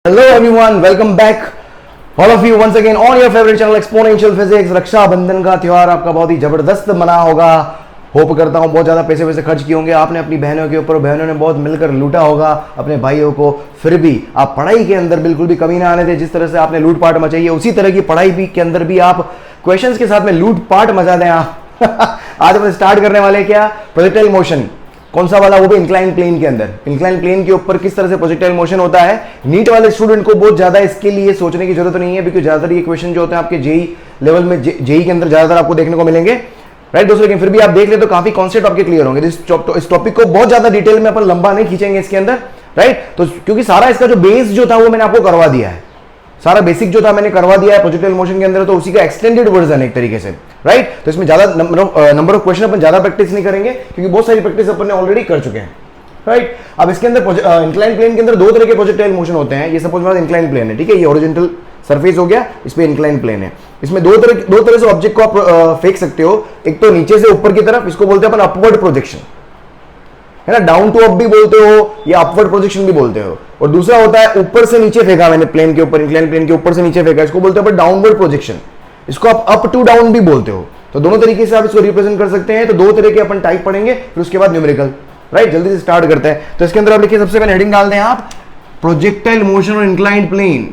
Hello everyone, welcome back all of you once again on your favorite channel Exponential Physics। Rakshabandhan का त्योहार आपका बहुत ही जबरदस्त मना होगा। होप करता हूँ बहुत ज़्यादा पैसे वैसे खर्च किए होंगे आपने अपनी बहनों के ऊपर, बहनों ने बहुत मिलकर लूटा होगा अपने भाइयों को। फिर भी आप पढ़ाई के अंदर बिल्कुल भी कमी ना आने दें। जिस तरह से आपने लूटपाट मचाई है उसी तरह की पढ़ाई भी के अंदर भी आप क्वेश्चंस के साथ में लूटपाट मचा दें आप। आज हम स्टार्ट करने वाले क्या, प्रोजेक्टाइल मोशन। कौन सा वाला, वो भी इंक्लाइन प्लेन के अंदर। इंक्लाइन प्लेन के ऊपर किस तरह से प्रोजेक्टाइल मोशन होता है। नीट वाले स्टूडेंट को बहुत ज्यादा इसके लिए सोचने की जरूरत नहीं है, बिकॉज ज्यादातर ये क्वेश्चन जो होते हैं आपके जेई लेवल में, जेई के अंदर ज्यादातर आपको देखने को मिलेंगे, राइट दोस्तों। लेकिन फिर भी आप देख ले तो काफी कॉन्सेप्ट आपके क्लियर होंगे। इस टॉपिक को बहुत ज्यादा डिटेल में अपन लंबा नहीं खींचेंगे इसके अंदर, राइट। तो क्योंकि सारा इसका जो बेस जो था वो मैंने आपको करवा दिया है, सारा बेसिक जो था मैंने करवा दिया है प्रोजेक्टाइल मोशन के अंदर, तो उसी का एक्सटेंडेड वर्जन एक तरीके से, राइट। तो इसमें ज्यादा नंबर ऑफ क्वेश्चन अपन ज्यादा प्रैक्टिस नहीं करेंगे क्योंकि बहुत सारी प्रैक्टिस अपन ने ऑलरेडी कर चुके हैं, राइट। अब इसके अंदर इंक्लाइन प्लेन के अंदर दो तरह के प्रोजेक्टाइल मोशन होते हैं। ये सपोज मेरा इंक्लाइन प्लेन है, ठीक है, ये हॉरिजॉन्टल सरफेस हो गया, इस पे इंक्लाइन प्लेन है। इसमें दो तरह से ऑब्जेक्ट को आप फेंक सकते हो। एक तो नीचे से ऊपर की तरफ, इसको बोलते हैं अपन अपवर्ड प्रोजेक्शन, है ना, डाउन टू अप भी बोलते हो या अपवर्ड प्रोजेक्शन भी बोलते हो। और दूसरा होता है ऊपर से नीचे फेंका मैंने प्लेन के ऊपर, इंक्लाइन प्लेन के ऊपर से नीचे फेंका, इसको बोलते हैं डाउनवर्ड प्रोजेक्शन। इसको आप अप टू डाउन भी बोलते हो। तो दोनों तरीके से आप इसको रिप्रेजेंट कर सकते हैं। तो दो तरह के अपन टाइप पढ़ेंगे, फिर उसके बाद न्यूमेरिकल, राइट। जल्दी से स्टार्ट करते हैं। तो इसके अंदर आप लिखिए, सबसे पहले हेडिंग डाल दें आप, प्रोजेक्टाइल मोशन और inclined plane.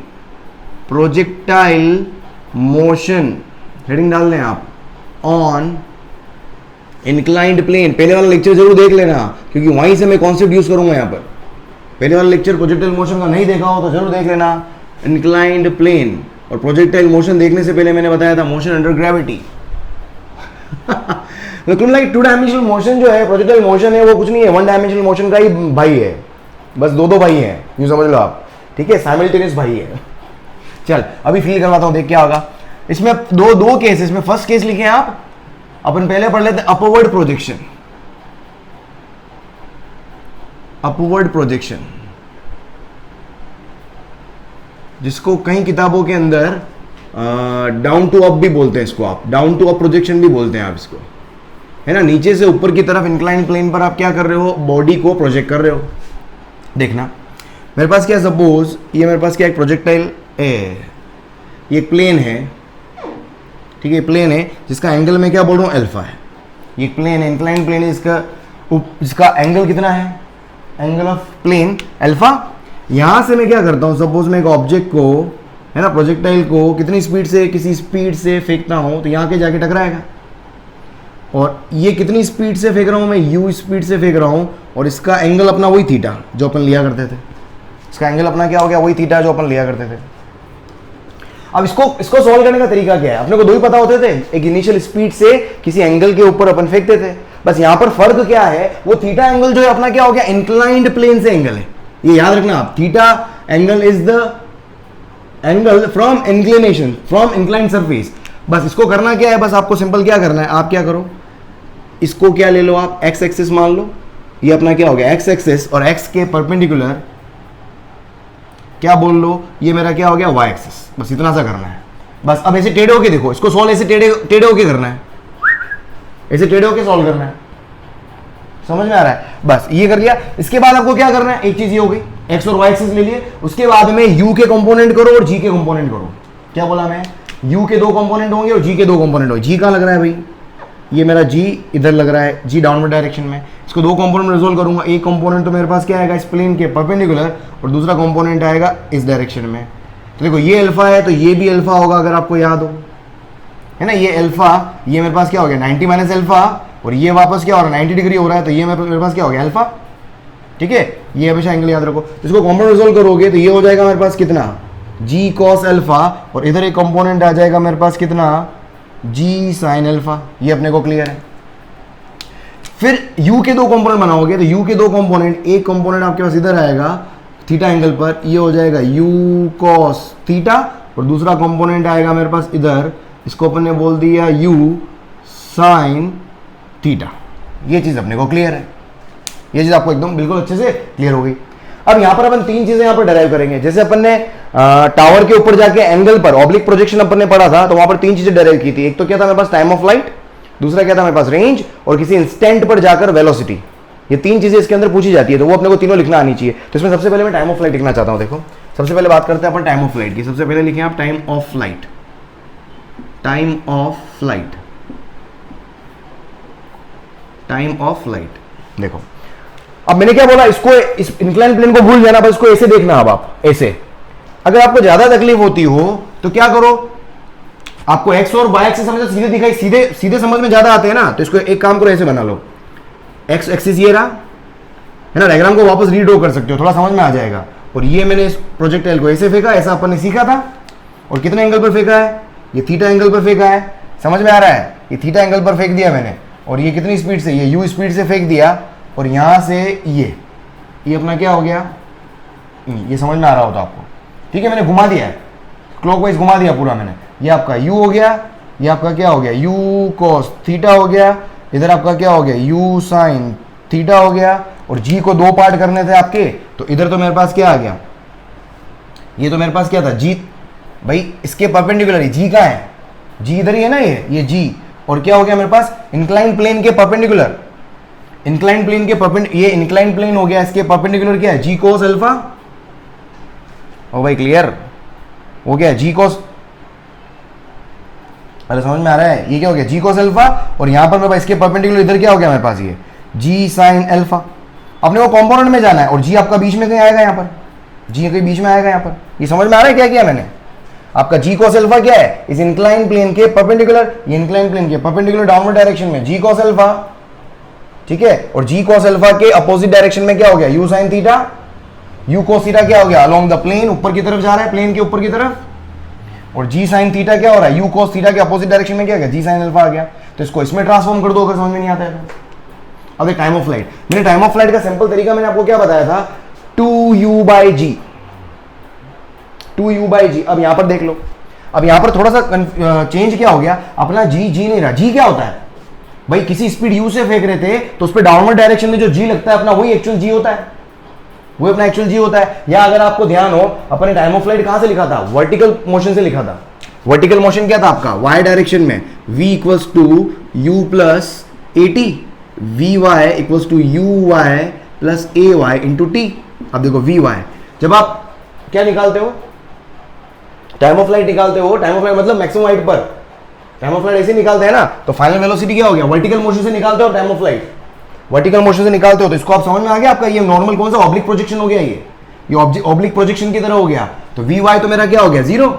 Projectile motion heading डाल दें आप ऑन इंक्लाइंड प्लेन। पहले वाला लेक्चर जरूर देख लेना क्योंकि वहीं से मैं कॉन्सेप्ट यूज करूंगा यहाँ पर। पहले वाला लेक्चर प्रोजेक्टाइल मोशन का नहीं देखा हो तो जरूर देख लेना। इंक्लाइंड प्लेन और प्रोजेक्टाइल मोशन देखने से पहले मैंने बताया था मोशन अंडर ग्रेविटी। तो लाइक टू डायमेंशनल मोशन जो है, प्रोजेक्टाइल मोशन है, वो कुछ नहीं है, वन डायमेंशनल मोशन का ही भाई है। बस दो भाई हैं, यूं समझ लो आप, ठीक है, साइमल्टेनियस भाई है। चल अभी फील करवाता हूं, देख क्या होगा इसमें। दो केसेस में, फर्स्ट केस लिखे आप, अपन पहले पढ़ लेते हैं अपवर्ड प्रोजेक्शन। अपवर्ड प्रोजेक्शन जिसको कई किताबों के अंदर डाउन टू अप भी बोलते हैं, इसको आप डाउन टू अप प्रोजेक्शन भी बोलते हैं आप इसको, है ना। नीचे से ऊपर की तरफ इंक्लाइन प्लेन पर आप क्या कर रहे हो, बॉडी को प्रोजेक्ट कर रहे हो। देखना मेरे पास क्या, सपोज ये मेरे पास क्या एक प्रोजेक्टाइल है, ये प्लेन है, ठीक है, प्लेन है जिसका एंगल मैं क्या बोल रहा हूँ, अल्फा है। ये प्लेन है, इंक्लाइन प्लेन है, इसका एंगल कितना है, एंगल ऑफ प्लेन अल्फा। यहां से मैं क्या करता हूं, सपोज मैं एक ऑब्जेक्ट को, है ना, प्रोजेक्टाइल को कितनी स्पीड से, किसी स्पीड से फेंकता हूं तो यहां के जाके टकराएगा। और ये कितनी स्पीड से फेंक रहा हूं मैं, यू स्पीड से फेंक रहा हूं, और इसका एंगल अपना वही थीटा जो अपन लिया करते थे। इसका एंगल अपना क्या हो गया, वही थीटा जो अपन लिया करते थे। अब इसको सॉल्व करने का तरीका क्या है, अपने को दो ही पता होते थे, एक इनिशियल स्पीड से किसी एंगल के ऊपर अपन फेंकते थे। बस यहां पर फर्क क्या है, वो थीटा एंगल जो है अपना क्या हो गया, इंक्लाइंड प्लेन से एंगल है। ये याद रखना आप, theta angle is the angle from inclination, from inclined surface. बस इसको करना क्या है, बस आपको सिंपल क्या करना है, आप क्या करो, इसको क्या ले लो आप, एक्स एक्सिस मान लो, ये अपना क्या हो गया एक्स एक्सिस, और एक्स के परपेंडिकुलर क्या बोल लो, ये मेरा क्या हो गया वाई एक्सिस। बस इतना सा करना है। बस अब ऐसे टेढ़े होके देखो, इसको सॉल्व ऐसे टेढ़े होके करना है, ऐसे टेढ़े होके सॉल्व करना है, समझ में आ रहा है। बस ये कर लिया। इसके बाद आपको क्या करना है, एक चीज ये हो गई, एक्स और वाई एक्सिस ले लिए। उसके बाद में यू के कंपोनेंट करो और जी के कंपोनेंट करो। क्या बोला मैं, यू के दो कंपोनेंट होंगे और जी के दो कंपोनेंट होंगे। जी कहाँ लग रहा है भाई, ये मेरा जी इधर लग रहा है, जी डाउनवर्ड डायरेक्शन में। इसको दो कंपोनेंट में रिजोल्व करूंगा। एक कंपोनेंट तो मेरे पास क्या आएगा, इस प्लेन के परपेंडिकुलर, और दूसरा कंपोनेंट आएगा इस डायरेक्शन में। तो देखो ये अल्फा है तो ये भी अल्फा होगा, अगर आपको याद हो, है ना। ये अल्फा, ये मेरे पास क्या हो गया 90 माइनस अल्फा, और ये वापस क्या हो रहा है 90 डिग्री हो रहा है, तो ये मेरे पास क्या हो गया अल्फा, ठीक है। ये हमेशा एंगल याद रखो। इसको कंपोनेंट रिजोल्व करोगे तो ये हो जाएगा मेरे पास कितना, जी कॉस अल्फा, और इधर एक कंपोनेंट आ जाएगा मेरे पास कितना, जी साइन अल्फा। ये अपने को क्लियर है। फिर u के दो कंपोनेंट बनाओगे तो u के दो कंपोनेंट, एक कंपोनेंट आपके पास इधर आएगा थीटा एंगल पर, ये हो जाएगा u cos थीटा, और दूसरा कंपोनेंट आएगा मेरे पास इधर, इसको अपन ने बोल दिया u sin थीटा। ये चीज अपने को क्लियर है, ये चीज आपको एकदम बिल्कुल अच्छे से क्लियर हो गई। अब यहां पर अपन तीन चीजें यहां पर डेराइव करेंगे। जैसे अपन ने टावर के ऊपर जाके एंगल पर ऑब्लिक प्रोजेक्शन अपन ने पढ़ा था, तो वहां पर तीन चीजें डेराइव की थी। एक तो क्या था मेरे पास, टाइम ऑफ लाइट, दूसरा क्या था मेरे पास, रेंज, और किसी इंस्टेंट पर जाकर वेलोसिटी। ये तीन चीजें इसके अंदर पूछी जाती है, तो वो अपने को तीनों लिखना आनी चाहिए। तो इसमें सबसे पहले मैं टाइम ऑफ लाइट लिखना चाहता हूं। देखो सबसे पहले बात करते हैं अपन टाइम ऑफ फ्लाइट की। सबसे पहले लिखें आप time of flight, time of flight, time of flight. देखो अब मैंने क्या बोला, इसको इस इंक्लाइन प्लेन को भूल जाना, बस इसको ऐसे देखना। अब आप ऐसे, अगर आपको ज्यादा तकलीफ होती हो तो क्या करो, आपको एक्स और वाई एक्सिस समझ सीधे दिखाई, सीधे सीधे समझ में ज्यादा आते हैं ना, तो इसको एक काम करो, ऐसे बना लो। एक्स एक्सिस ये रहा है ना, डायग्राम को वापस रीड्रॉ कर सकते हो, थोड़ा समझ में आ जाएगा। और ये मैंने इस प्रोजेक्टाइल को ऐसे फेंका, ऐसा अपन ने सीखा था। और कितने एंगल पर फेंका है, ये थीटा एंगल पर फेंका है, समझ में आ रहा है, ये थीटा एंगल पर फेंक दिया मैंने। और ये कितनी स्पीड से, ये यू स्पीड से फेंक दिया। और यहां से ये अपना क्या हो गया, ये समझ में आ रहा होता आपको, ठीक है। मैंने घुमा दिया है, क्लॉकवाइज घुमा दिया पूरा मैंने। ये आपका u हो गया, ये आपका क्या हो गया, u cos थीटा हो गया, इधर आपका क्या हो गया, u sin थीटा हो गया। और g को दो पार्ट करने थे आपके, तो इधर तो मेरे पास क्या आ गया, ये तो मेरे पास क्या था, g, भाई इसके परपेंडिकुलर ही g कहाँ है, g इधर ही है ना, ये g। और क्या हो गया मेरे पास, इंक्लाइन प्लेन के परपेंडिकुलर, इंक्लाइन प्लेन के परपेंडिकुलर, ये इंक्लाइन प्लेन हो गया, इसके परपेंडिकुलर क्या है, g cos अल्फा। ओ भाई क्लियर हो गया, g cos, अरे समझ में आ रहा है, ये क्या हो गया, g cos अल्फा। और यहां पर मेरे पास इसके परपेंडिकुलर इधर क्या हो गया मेरे पास, ये g sin अल्फा। अपने को कंपोनेंट में जाना है, और g आपका बीच में कहीं आएगा, यहाँ पर g कहीं बीच में आएगा यहाँ पर। ये समझ में आ रहा है क्या किया मैंने, आपका g cos अल्फा क्या है, इस इंक्लाइन प्लेन के परपेंडिकुलर, ये इंक्लाइन प्लेन के परपेंडिकुलर डाउनवर्ड डायरेक्शन में g cos अल्फा, ठीक है। और g cos अल्फा के अपोजिट डायरेक्शन में क्या हो गया, u sin theta, u cos theta क्या हो गया, अलोंग द प्लेन, ऊपर की तरफ जा रहा है, प्लेन के ऊपर की तरफ। और g sin थीटा क्या हो रहा है, u cos थीटा के अपोजिट डायरेक्शन में क्या गया, g sin अल्फा आ गया। तो इसको इसमें ट्रांसफॉर्म कर दो अगर समझ में नहीं आता है तो। अब टाइम ऑफ फ्लाइट, मैंने टाइम ऑफ फ्लाइट का सिंपल तरीका मैंने आपको क्या बताया था, 2u/g, 2u/g। अब यहां पर देख लो, अब यहां पर थोड़ा सा चेंज क्या हो गया, अपना g नहीं रहा, g क्या होता है भाई, किसी स्पीड u से फेंक रहे थे तो उस पर डाउनवर्ड डायरेक्शन में जो g लगता है अपना, वही एक्चुअल g होता है, वो अपना एक्चुअल g होता है। या अगर आपको ध्यान हो, अपने टाइम ऑफ फ्लाइट कहां से लिखा था, वर्टिकल मोशन से लिखा था। वर्टिकल मोशन क्या था आपका, y डायरेक्शन में v equals to u plus A T, vy equals to uy plus A Y into T. अब देखो vy, जब आप क्या निकालते हो, टाइम ऑफ फ्लाइट निकालते हो, टाइम ऑफ फ्लाइट मतलब मैक्सिमम हाइट पर टाइम ऑफ फ्लाइट ऐसे निकालते हैं ना, तो फाइनल वेलोसिटी क्या हो गया, वर्टिकल मोशन से निकालते हो time of flight, vertical motion से निकालते हो। तो इसको आप समझ में आ गया आपका, ये नॉर्मल कौन सा ऑब्लिक प्रोजेक्शन हो गया, ये ऑब्लिक प्रोजेक्शन की तरह हो गया। तो vy तो मेरा क्या हो गया, जीरो,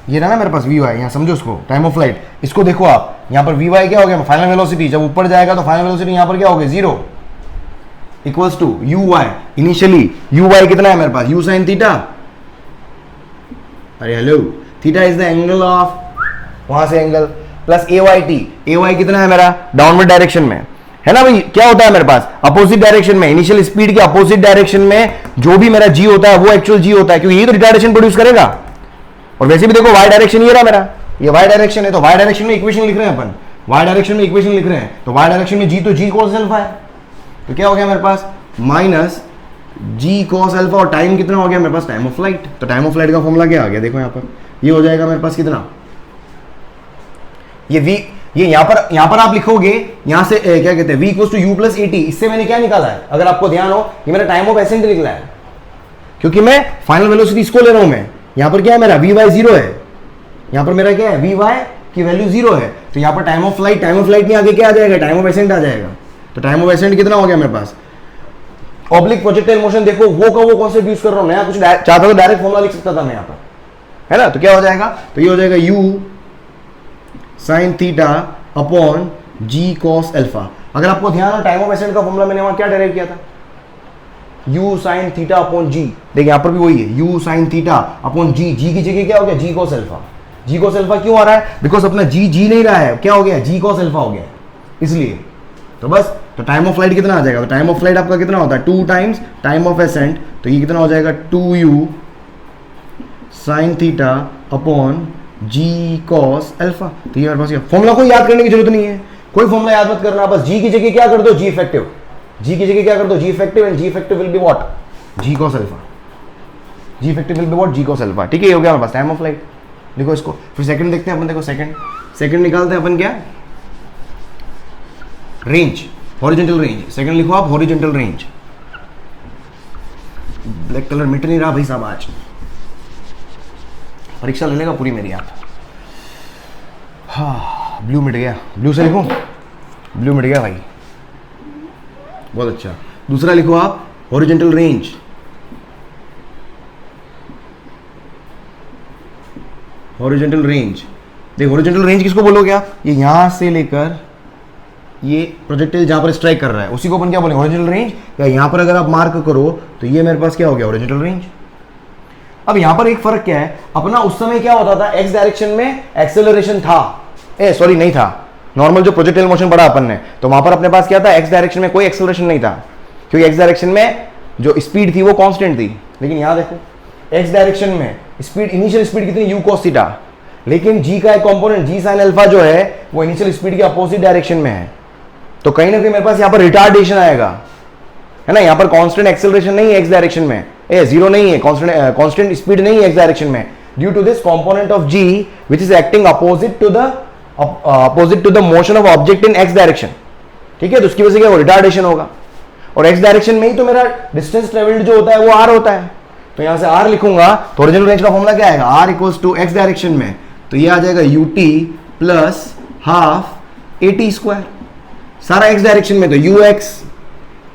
ये रहा ना मेरे पास vy, यहाँ समझो उसको, टाइम ऑफ फ्लाइट। इसको देखो आप, यहाँ पर vy क्या हो गया, फाइनल वेलोसिटी, जब ऊपर जाएगा तो फाइनल वेलोसिटी यहाँ पर क्या हो गया, zero, equals to uy, initially uy कितना है मेरे पास, u sin थीटा, अरे hello, theta is the angle of, वहां से angle, plus A Y T, A Y कितना है मेरा, डाउनवर्ड डायरेक्शन में है ना भाई। क्या होता है मेरे पास, अपोजिट डायरेक्शन में, इनिशियल स्पीड के अपोजिट डायरेक्शन में जो भी मेरा g होता है वो एक्चुअल g होता है, क्योंकि ये तो रिटार्डेशन प्रोड्यूस करेगा। और वैसे भी देखो y डायरेक्शन ये रहा मेरा, ये y डायरेक्शन है, तो y डायरेक्शन में इक्वेशन लिख रहे हैं अपन, y डायरेक्शन में इक्वेशन लिख रहे हैं, तो y डायरेक्शन में g तो g cos अल्फा है, तो क्या हो गया मेरे पास, माइनस g cos अल्फा। और टाइम कितना हो गया मेरे पास, टाइम ऑफ फ्लाइट। तो टाइम ऑफ फ्लाइट का फॉर्मूला क्या आ गया, देखो यहाँ पर, ये हो जाएगा मेरे पास कितना, ये v, ये यहां पर आप लिखोगे, यहां से क्या कहते हैं, v equals to u plus A T. इससे मैंने क्या निकाला है, अगर आपको ध्यान हो, ये मेरा टाइम ऑफ एसेंट निकला है, क्योंकि मैं फाइनल वेलोसिटी इसको ले रहा हूं मैं। यहां पर क्या है मेरा, vy जीरो है, यहां पर मेरा क्या है, vy की वैल्यू जीरो है। तो यहां पर टाइम ऑफ फ्लाइट में आगे क्या आ जाएगा, टाइम ऑफ एसेंट आ जाएगा। तो टाइम ऑफ एसेंट कितना हो गया मेरे पास, ऑब्लिक प्रोजेक्टाइल मोशन देखो, वो का वो कॉन्सेप्ट यूज कर रहा हूं, नया कुछ चाहता तो डायरेक्ट फॉर्मूला लिख सकता था मैं यहां पर, है ना। तो क्या हो जाएगा, तो ये हो जाएगा u sin theta upon g cos alpha. अगर आपको ध्यान हो, टाइम ऑफ एसेंट का फॉर्मूला मैंने वहां क्या डेराइव किया था, u sin theta upon g, देखिए यहां पर भी वही है, u sin theta upon g, g की जगह क्या हो गया, g cos alpha. g cos alpha क्यों आ रहा है, बिकॉज अपना g नहीं रहा है, क्या हो गया, g cos अल्फा हो गया, इसलिए। तो बस, तो टाइम ऑफ फ्लाइट कितना आ जाएगा, तो टाइम ऑफ फ्लाइट आपका कितना होता है, 2 टाइम्स टाइम ऑफ एसेंट, तो ये कितना हो जाएगा, 2u sin theta upon g cos alpha. तो ये मेरे पास फॉर्मूला कोई याद करने की जरूरत नहीं है, कोई फॉर्मूला याद मत करना, बस g की जगह क्या कर दो, g इफेक्टिव, g की जगह क्या कर दो, g effective, and g effective will be what, g cos alpha, g effective will be what, g cos alpha. ठीक है, ये हो गया हमारे पास टाइम ऑफ फ्लाइट। देखो इसको, फिर सेकंड देखते हैं अपन, देखो सेकंड निकालते हैं अपन, क्या, रेंज, हॉरिजॉन्टल रेंज। सेकंड लिखो आप, हॉरिजॉन्टल रेंज, ब्लैक कलर मिट नहीं रहा भाई साहब, आज परीक्षा ले लेगा पूरी मेरी आप। हाँ ब्लू मिट गया, ब्लू से लिखूं, ब्लू मिट गया भाई, बहुत अच्छा। दूसरा लिखो आप हॉरिजॉन्टल रेंज, हॉरिजॉन्टल रेंज। देखो हॉरिजॉन्टल रेंज किसको बोलोगे आप, ये यहां से लेकर ये प्रोजेक्टाइल जहां पर स्ट्राइक कर रहा है उसी को अपन क्या बोलेंगे, हॉरिजॉन्टल रेंज। या यहां पर अगर आप मार्क करो तो ये मेरे पास क्या हो गया, हॉरिजॉन्टल रेंज। अब यहां पर एक फर्क क्या है, अपना उस समय क्या होता था, एक्स डायरेक्शन में एक्सेलरेशन था, सॉरी नहीं था, नॉर्मल जो प्रोजेक्टाइल मोशन पढ़ा अपन ने, तो वहां पर अपने पास क्या था, एक्स डायरेक्शन में कोई एक्सेलरेशन नहीं था, क्योंकि एक्स डायरेक्शन में जो स्पीड थी वो कांस्टेंट थी। लेकिन यहां देखो एक्स डायरेक्शन में स्पीड, इनिशियल स्पीड कितनी, यू कॉस थीटा, लेकिन जी का एक कंपोनेंट जी साइन अल्फा जो है वो इनिशियल स्पीड के अपोजिट डायरेक्शन में है, तो कहीं ना कहीं मेरे पास यहां पर रिटार्डेशन आएगा, है ना। यहां पर कांस्टेंट एक्सेलरेशन नहीं है एक्स डायरेक्शन में, जीरो नहीं है, कांस्टेंट स्पीड नहीं है एक्स डायरेक्शन में, due to this component of G which is acting opposite to the motion of object in X direction, ठीक है। तो उसकी वजह से क्या होगा, रिटार्डेशन होगा, और एक्स डायरेक्शन में ही तो मेरा डिस्टेंस ट्रेवल्ड जो होता है वो आर होता है, तो यहां से आर लिखूंगा तो ओरिजिनल रेंज का फॉर्मूला क्या आएगा, R equals to X direction में तो ये आ जाएगा U T plus half A T square, सारा एक्स डायरेक्शन में, तो यू एक्स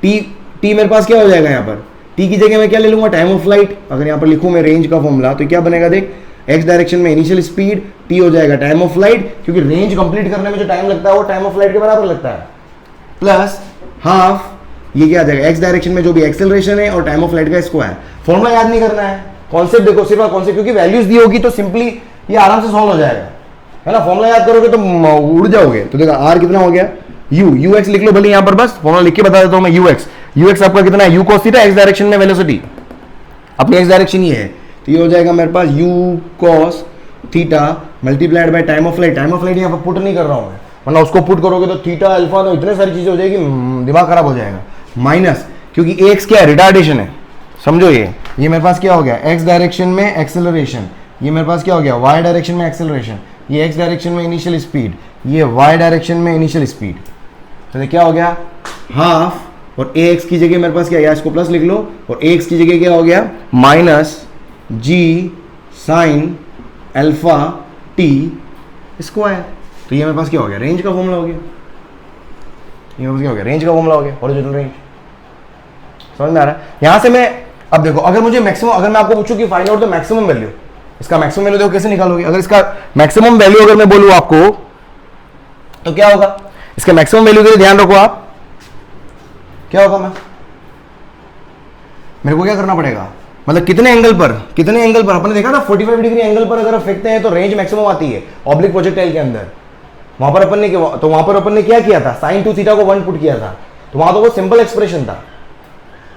टी मेरे पास क्या हो जाएगा, यहाँ पर टी की जगह मैं क्या ले लूंगा, टाइम ऑफ फ्लाइट। अगर यहाँ पर लिखूं मैं रेंज का फॉर्मूला तो क्या बनेगा, देख एक्स डायरेक्शन में इनिशियल स्पीड, टी हो जाएगा टाइम ऑफ फ्लाइट, क्योंकि रेंज कंप्लीट करने में जो टाइम लगता है वो टाइम ऑफ फ्लाइट के बराबर लगता है, प्लस हाफ ये क्या आ जाएगा, एक्स डायरेक्शन में जो भी एक्सेलरेशन है और टाइम ऑफ फ्लाइट का स्क्वायर। फॉर्मूला याद नहीं करना है, कॉन्सेप्ट देखो सिर्फ कॉन्सेप्ट, क्योंकि वैल्यूज दी होगी तो सिंपली ये आराम से सॉल्व हो जाएगा, है ना। फॉर्मूला याद करोगे तो उड़ जाओगे। तो देखो आर कितना हो गया, यू एक्स लिख लो भले, यहां पर बस फॉर्मूला लिख के बता देता हूं मैं, यू एक्स आपका कितना है, u cos theta, x direction में वेलोसिटी, अपनी एक्स डायरेक्शन ये है, तो ये हो जाएगा मेरे पास u cos theta multiplied by time of flight. Time of flight यहाँ पर पुट नहीं कर रहा हूं मैं, वरना उसको पुट करोगे तो थीटा अल्फा तो इतने सारी चीजें हो जाएगी, दिमाग खराब हो जाएगा। माइनस, क्योंकि एक्स क्या है, रिटार्डेशन है, समझो ये मेरे पास क्या हो गया, एक्स डायरेक्शन में एक्सेलरेशन, ये मेरे पास क्या हो गया, वाई डायरेक्शन में एक्सेलरेशन, ये एक्स डायरेक्शन में इनिशियल स्पीड, ये वाई डायरेक्शन में इनिशियल स्पीड, तो ये क्या हो गया हाफ, और ए एक्स की जगह मेरे पास क्या है, इसको प्लस लिख लो, और ए एक्स की जगह क्या हो गया minus g sine alpha T square. तो ये मेरे पास क्या हो गया, रेंज का फॉर्मूला हो गया, ये मेरे पास क्या हो गया, रेंज का फॉर्मूला हो गया, हॉरिजॉन्टल रेंज। समझ में आ रहा है। यहां से मैं अब देखो, अगर मुझे मैक्सिमम, अगर मैं आपको पूछूं कि find out the maximum value, इसका मैक्सिमम वैल्यू देखो कैसे निकालोगे। अगर इसका मैक्सिमम वैल्यू अगर मैं बोलूं आपको तो क्या होगा, इसका मैक्सिमम वैल्यू के लिए ध्यान रखो आप, क्या होगा, मेरे को क्या करना पड़ेगा, मतलब कितने एंगल पर अपन ने देखा था 45 डिग्री एंगल पर अगर फेंकते हैं तो रेंज मैक्सिमम आती है ऑब्लिक प्रोजेक्टाइल के अंदर। वहां पर अपन ने क्या किया था, साइन टू थीटा को 1 पुट किया था, तो वहां तो वो सिंपल एक्सप्रेशन था।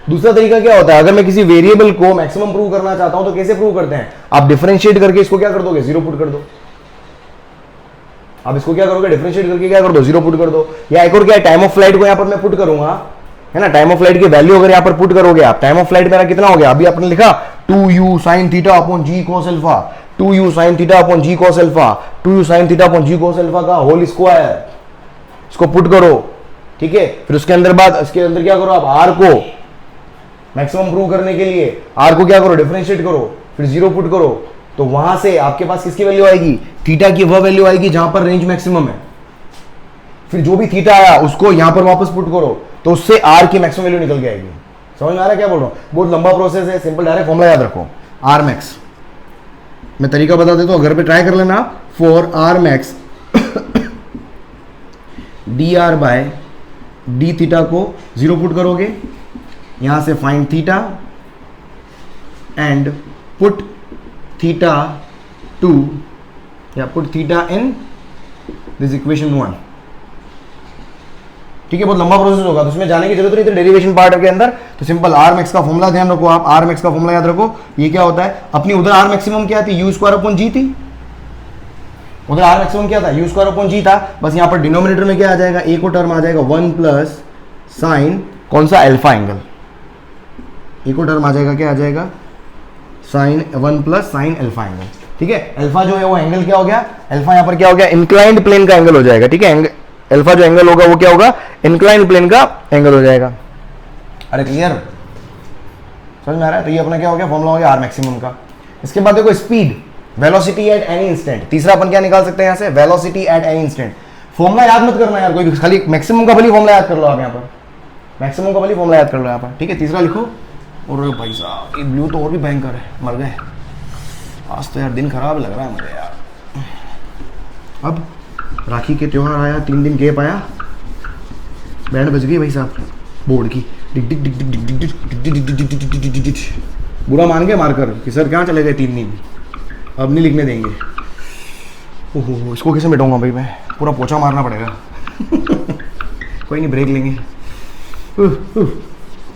दूसरा तरीका क्या होता है, अगर मैं किसी वेरिएबल को मैक्सिमम प्रूव करना चाहता हूं तो कैसे प्रूव करते हैं, आप डिफरेंशिएट करके इसको क्या कर दोगे, 0 पुट कर दो। आप इसको क्या करोगे, डिफरेंशिएट करके क्या कर दो, 0 पुट कर दो। या एक और क्या है, टाइम ऑफ फ्लाइट को यहां पर मैं पुट करूंगा, है ना, टाइम ऑफ फ्लाइट की वैल्यू अगर यहां पर पुट करोगे आप, टाइम ऑफ फ्लाइट मेरा कितना हो गया, अभी आपने लिखा 2u sin theta upon g cos alpha, 2u sin theta upon g cos alpha, 2u sin theta upon g cos alpha का होल स्क्वायर, इसको पुट करो, ठीक है। फिर उसके अंदर क्या करो, आप r को मैक्सिमम प्रूव करने के लिए r को क्या करो, डिफरेंशिएट करो, फिर 0 पुट करो, तो वहां से आपके पास किसकी वैल्यू आएगी, थीटा की वह वैल्यू आएगी जहां पर रेंज मैक्सिमम है। फिर जो भी थीटा आया उसको यहां पर वापस पुट करो, तो उससे r की मैक्सिमम वैल्यू निकल के आएगी। समझ में आ रहा है क्या बोल रहा हूं, बहुत लंबा प्रोसेस है, सिंपल डायरेक्ट फॉर्मूला याद रखो, r max। मैं तरीका बता देता हूं, घर पे ट्राई कर लेना, for r max dr by d theta को 0 पुट करोगे, यहां से find theta and put theta two, या put theta in this equation 1, ठीक है। बहुत लंबा प्रोसेस होगा तो उसमें जाने की जरूरत नहीं थी डेरिवेशन पार्ट के अंदर, तो सिंपल आर मैक्स का फॉर्मूला ध्यान रखो आप, आर मैक्स का फॉर्मूला याद रखो। ये क्या होता है, अपनी उधर आर मैक्सिमम क्या थी, यू स्क्वायर अपॉन जी थी, उधर आर मैक्सिमम क्या था, यू स्क्वायर अपॉन जी था, बस यहां पर डिनोमिनेटर में क्या आ जाएगा, एक और टर्म आ जाएगा 1 प्लस साइन कौन सा, अल्फा एंगल, एक और टर्म आ जाएगा, क्या आ जाएगा, sine 1 plus sine alpha angle, ठीक है। अल्फा जो है वो एंगल क्या हो गया, अल्फा यहां पर क्या हो गया, इंक्लाइंड प्लेन का एंगल हो जाएगा, ठीक है। अल्फा जो एंगल होगा वो क्या होगा, इंक्लाइंड प्लेन का एंगल हो जाएगा। अरे क्लियर, समझ में आ रहा है? तो ये अपना क्या हो गया, फॉर्मूला हो गया आर मैक्सिमम का। इसके बाद देखो speed, velocity at any instant. तीसरा अपन क्या निकाल सकते हैं यहाँ से, velocity at any instant. Formula याद मत करना यार कोई भी, खाली मैक्सिमम का भली फॉर्मूला याद कर लो आप यहाँ पर, मैक्सिमम का भली फॉर्मूला याद कर लो यहाँ पर, ठीक है। तीसरा लिखो। और भाई साहब ये ब्लू तो और भी भयंकर है, मर गए आज तो यार, दिन खराब लग रहा है मुझे यार। अब राखी के त्योहार आया, 3 दिन गैप आया, बैंड बज गई भाई साहब बोर्ड की, डिग डिग डिग डिग डिग डिग डिग डिग डिग डिग डिग डिग डिग। बुरा मान के मारकर कि सर कहाँ चले गए 3 दिन, अब नहीं लिखने देंगे। ओहो इसको कैसे मिटाऊंगा भाई मैं, पूरा पोछा मारना पड़ेगा। कोई नहीं, ब्रेक लेंगे।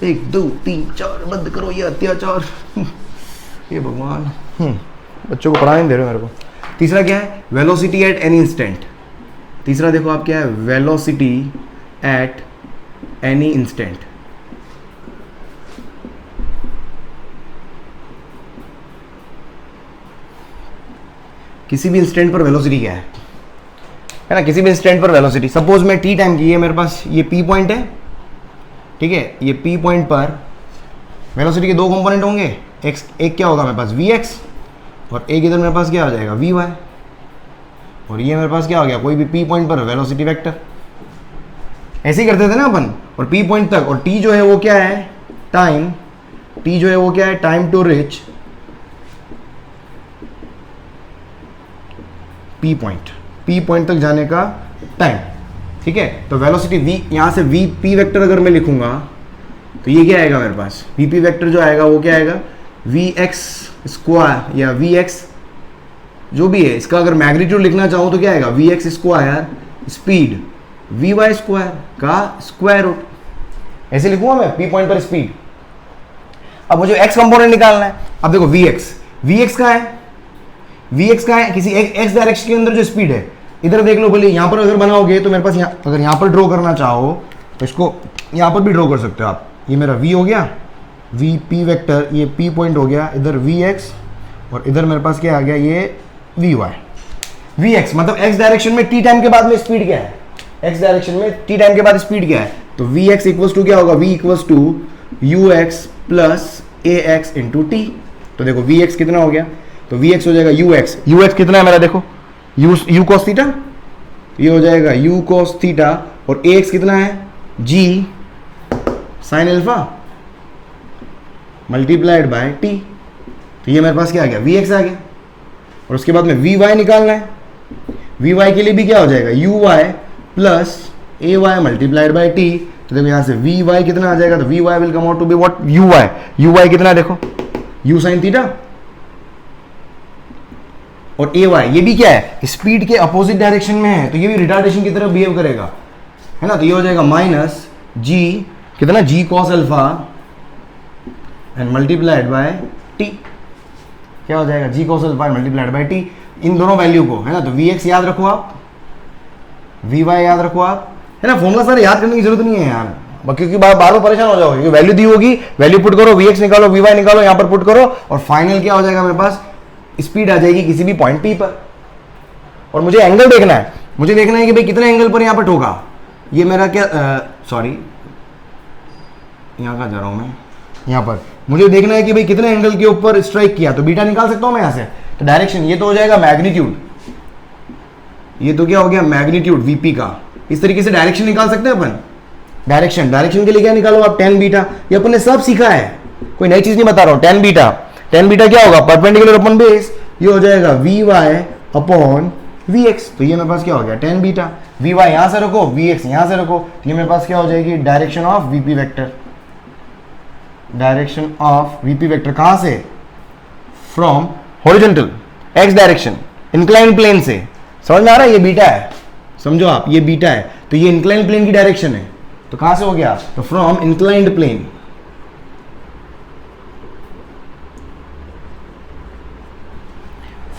1 2 3 4 बंद करो ये अत्याचार। ये भगवान, बच्चों को पढ़ाने नहीं दे रहे मेरे को। तीसरा क्या है, वेलोसिटी एट एनी इंस्टेंट। तीसरा देखो आप क्या है, वेलोसिटी एट एनी इंस्टेंट। किसी भी इंस्टेंट पर वेलोसिटी क्या है ना, किसी भी इंस्टेंट पर वेलोसिटी। सपोज मैं टी टाइम की है मेरे पास, ये पी पॉइंट है, ठीक है। ये पी पॉइंट पर वेलोसिटी के 2 कंपोनेंट होंगे, एक क्या होगा मेरे पास वी एक्स, और एक इधर मेरे पास क्या आ जाएगा वी वाई, और ये मेरे पास क्या हो गया, कोई भी पी पॉइंट पर वेलोसिटी वेक्टर। ऐसे ही करते थे ना अपन, और पी पॉइंट तक, और टी जो है वो क्या है टाइम, टी जो है वो क्या है time to reach P point, P point तक जाने का टाइम, ठीक है। तो वेलोसिटी v, यहाँ से वी पी वेक्टर अगर मैं लिखूंगा तो ये क्या आएगा मेरे पास, वी पी वेक्टर जो आएगा वो क्या आएगा, वी एक्स स्क्वायर या वी एक्स जो भी है, इसका अगर मैग्नीट्यूड लिखना चाहूँ तो क्या आएगा, V X square speed V Y square का स्क्वायर रूट। ऐसे लिखूंगा मैं पी पॉइंट पर स्पीड। अब मुझे एक्स कंपोनेंट निकालना है। अब देखो वी एक्स का है, वी एक्स का है किसी एक्स डायरेक्शन के अंदर जो स्पीड है, इधर देख लो भले, यहाँ पर अगर बनाओगे तो मेरे पास अगर यहाँ पर ड्रॉ करना चाहो तो इसको यहाँ पर भी ड्रॉ कर सकते हो आप। ये मेरा v हो गया, वी पी वैक्टर, ये p पॉइंट हो गया, इधर वी एक्स, और इधर मेरे पास क्या आ गया, ये वी वाई। वी एक्स मतलब x डायरेक्शन में t टाइम के बाद में स्पीड क्या है, x डायरेक्शन में t टाइम के बाद स्पीड क्या है, तो वी एक्स इक्वल्स टू क्या होगा, v equals to you x plus A X into T. तो देखो वी एक्स कितना हो गया, तो वी एक्स हो जाएगा यू एक्स कितना है मेरा, देखो यू कॉस थीटा, ये हो जाएगा यू कॉस थीटा, और ए एक्स कितना है, g sine alpha multiplied by T. तो ये मेरे पास क्या आ गया, वी एक्स आ गया। और उसके बाद में वी वाई निकालना है, वी वाई के लिए भी क्या हो जाएगा, U Y plus A Y multiplied by T. तो देखो यहाँ से वी वाई कितना आ जाएगा, तो we Y will come out to be what, U Y कितना है, देखो यू साइन थीटा, और ए वाई ये भी क्या है, स्पीड के अपोजिट डायरेक्शन में है, तो ये भी रिटार्डेशन की तरह बिहेव करेगा, है ना। तो ये हो जाएगा माइनस जी कितना, g cos alpha and multiplied by t. क्या हो जाएगा, g cos alpha multiplied by t, इन दोनों वैल्यू को, है ना। तो वी एक्स याद रखो आप, वी वाई याद रखो आप, है ना। फॉर्मूला सारे याद करने की जरूरत नहीं है यार, क्योंकि बार बार परेशान हो जाओगे। वैल्यू दी होगी, वैल्यू पुट करो, वी एक्स निकालो, वी वाई निकालो, यहाँ पर पुट करो, और फाइनल क्या हो जाएगा मेरे पास, स्पीड आ जाएगी किसी भी पॉइंट पी पर। और मुझे एंगल देखना है, मुझे देखना है कि भाई कितने एंगल पर यहाँ पर ठोका, ये मेरा क्या, सॉरी यहाँ कहाँ जा रहा हूँ मैं, यहाँ पर मुझे देखना है कि भाई कितने एंगल के ऊपर स्ट्राइक किया, तो बीटा निकाल सकता हूँ मैं यहाँ से। तो डायरेक्शन ये तो हो जाएगा मैग्नीट्यूड, ये तो क्या हो गया मैग्नीट्यूड वीपी का। इस तरीके से डायरेक्शन निकाल सकते हैं अपन। डायरेक्शन के लिए क्या निकालो आप, टेन बीटा, ये अपन ने सब सीखा है, कोई नई चीज नहीं बता रहा हूँ। टेन बीटा क्या होगा, परपेंडिकुलर अपॉन बेस, ये हो जाएगा V Y upon we X. तो ये मेरे पास क्या हो गया, टेन बीटा, वी वाई यहाँ से रखो, वी एक्स यहाँ से रखो, तो ये मेरे पास क्या हो जाएगी, direction of VP vector. Direction of VP vector कहाँ से, from horizontal X direction, incline plane से। समझ में आ रहा है, ये बीटा है, समझो आप, ये बीटा है, तो ये इंक्लाइन प्लेन की डायरेक्शन है। तो कहां से हो गया, तो from inclined plane,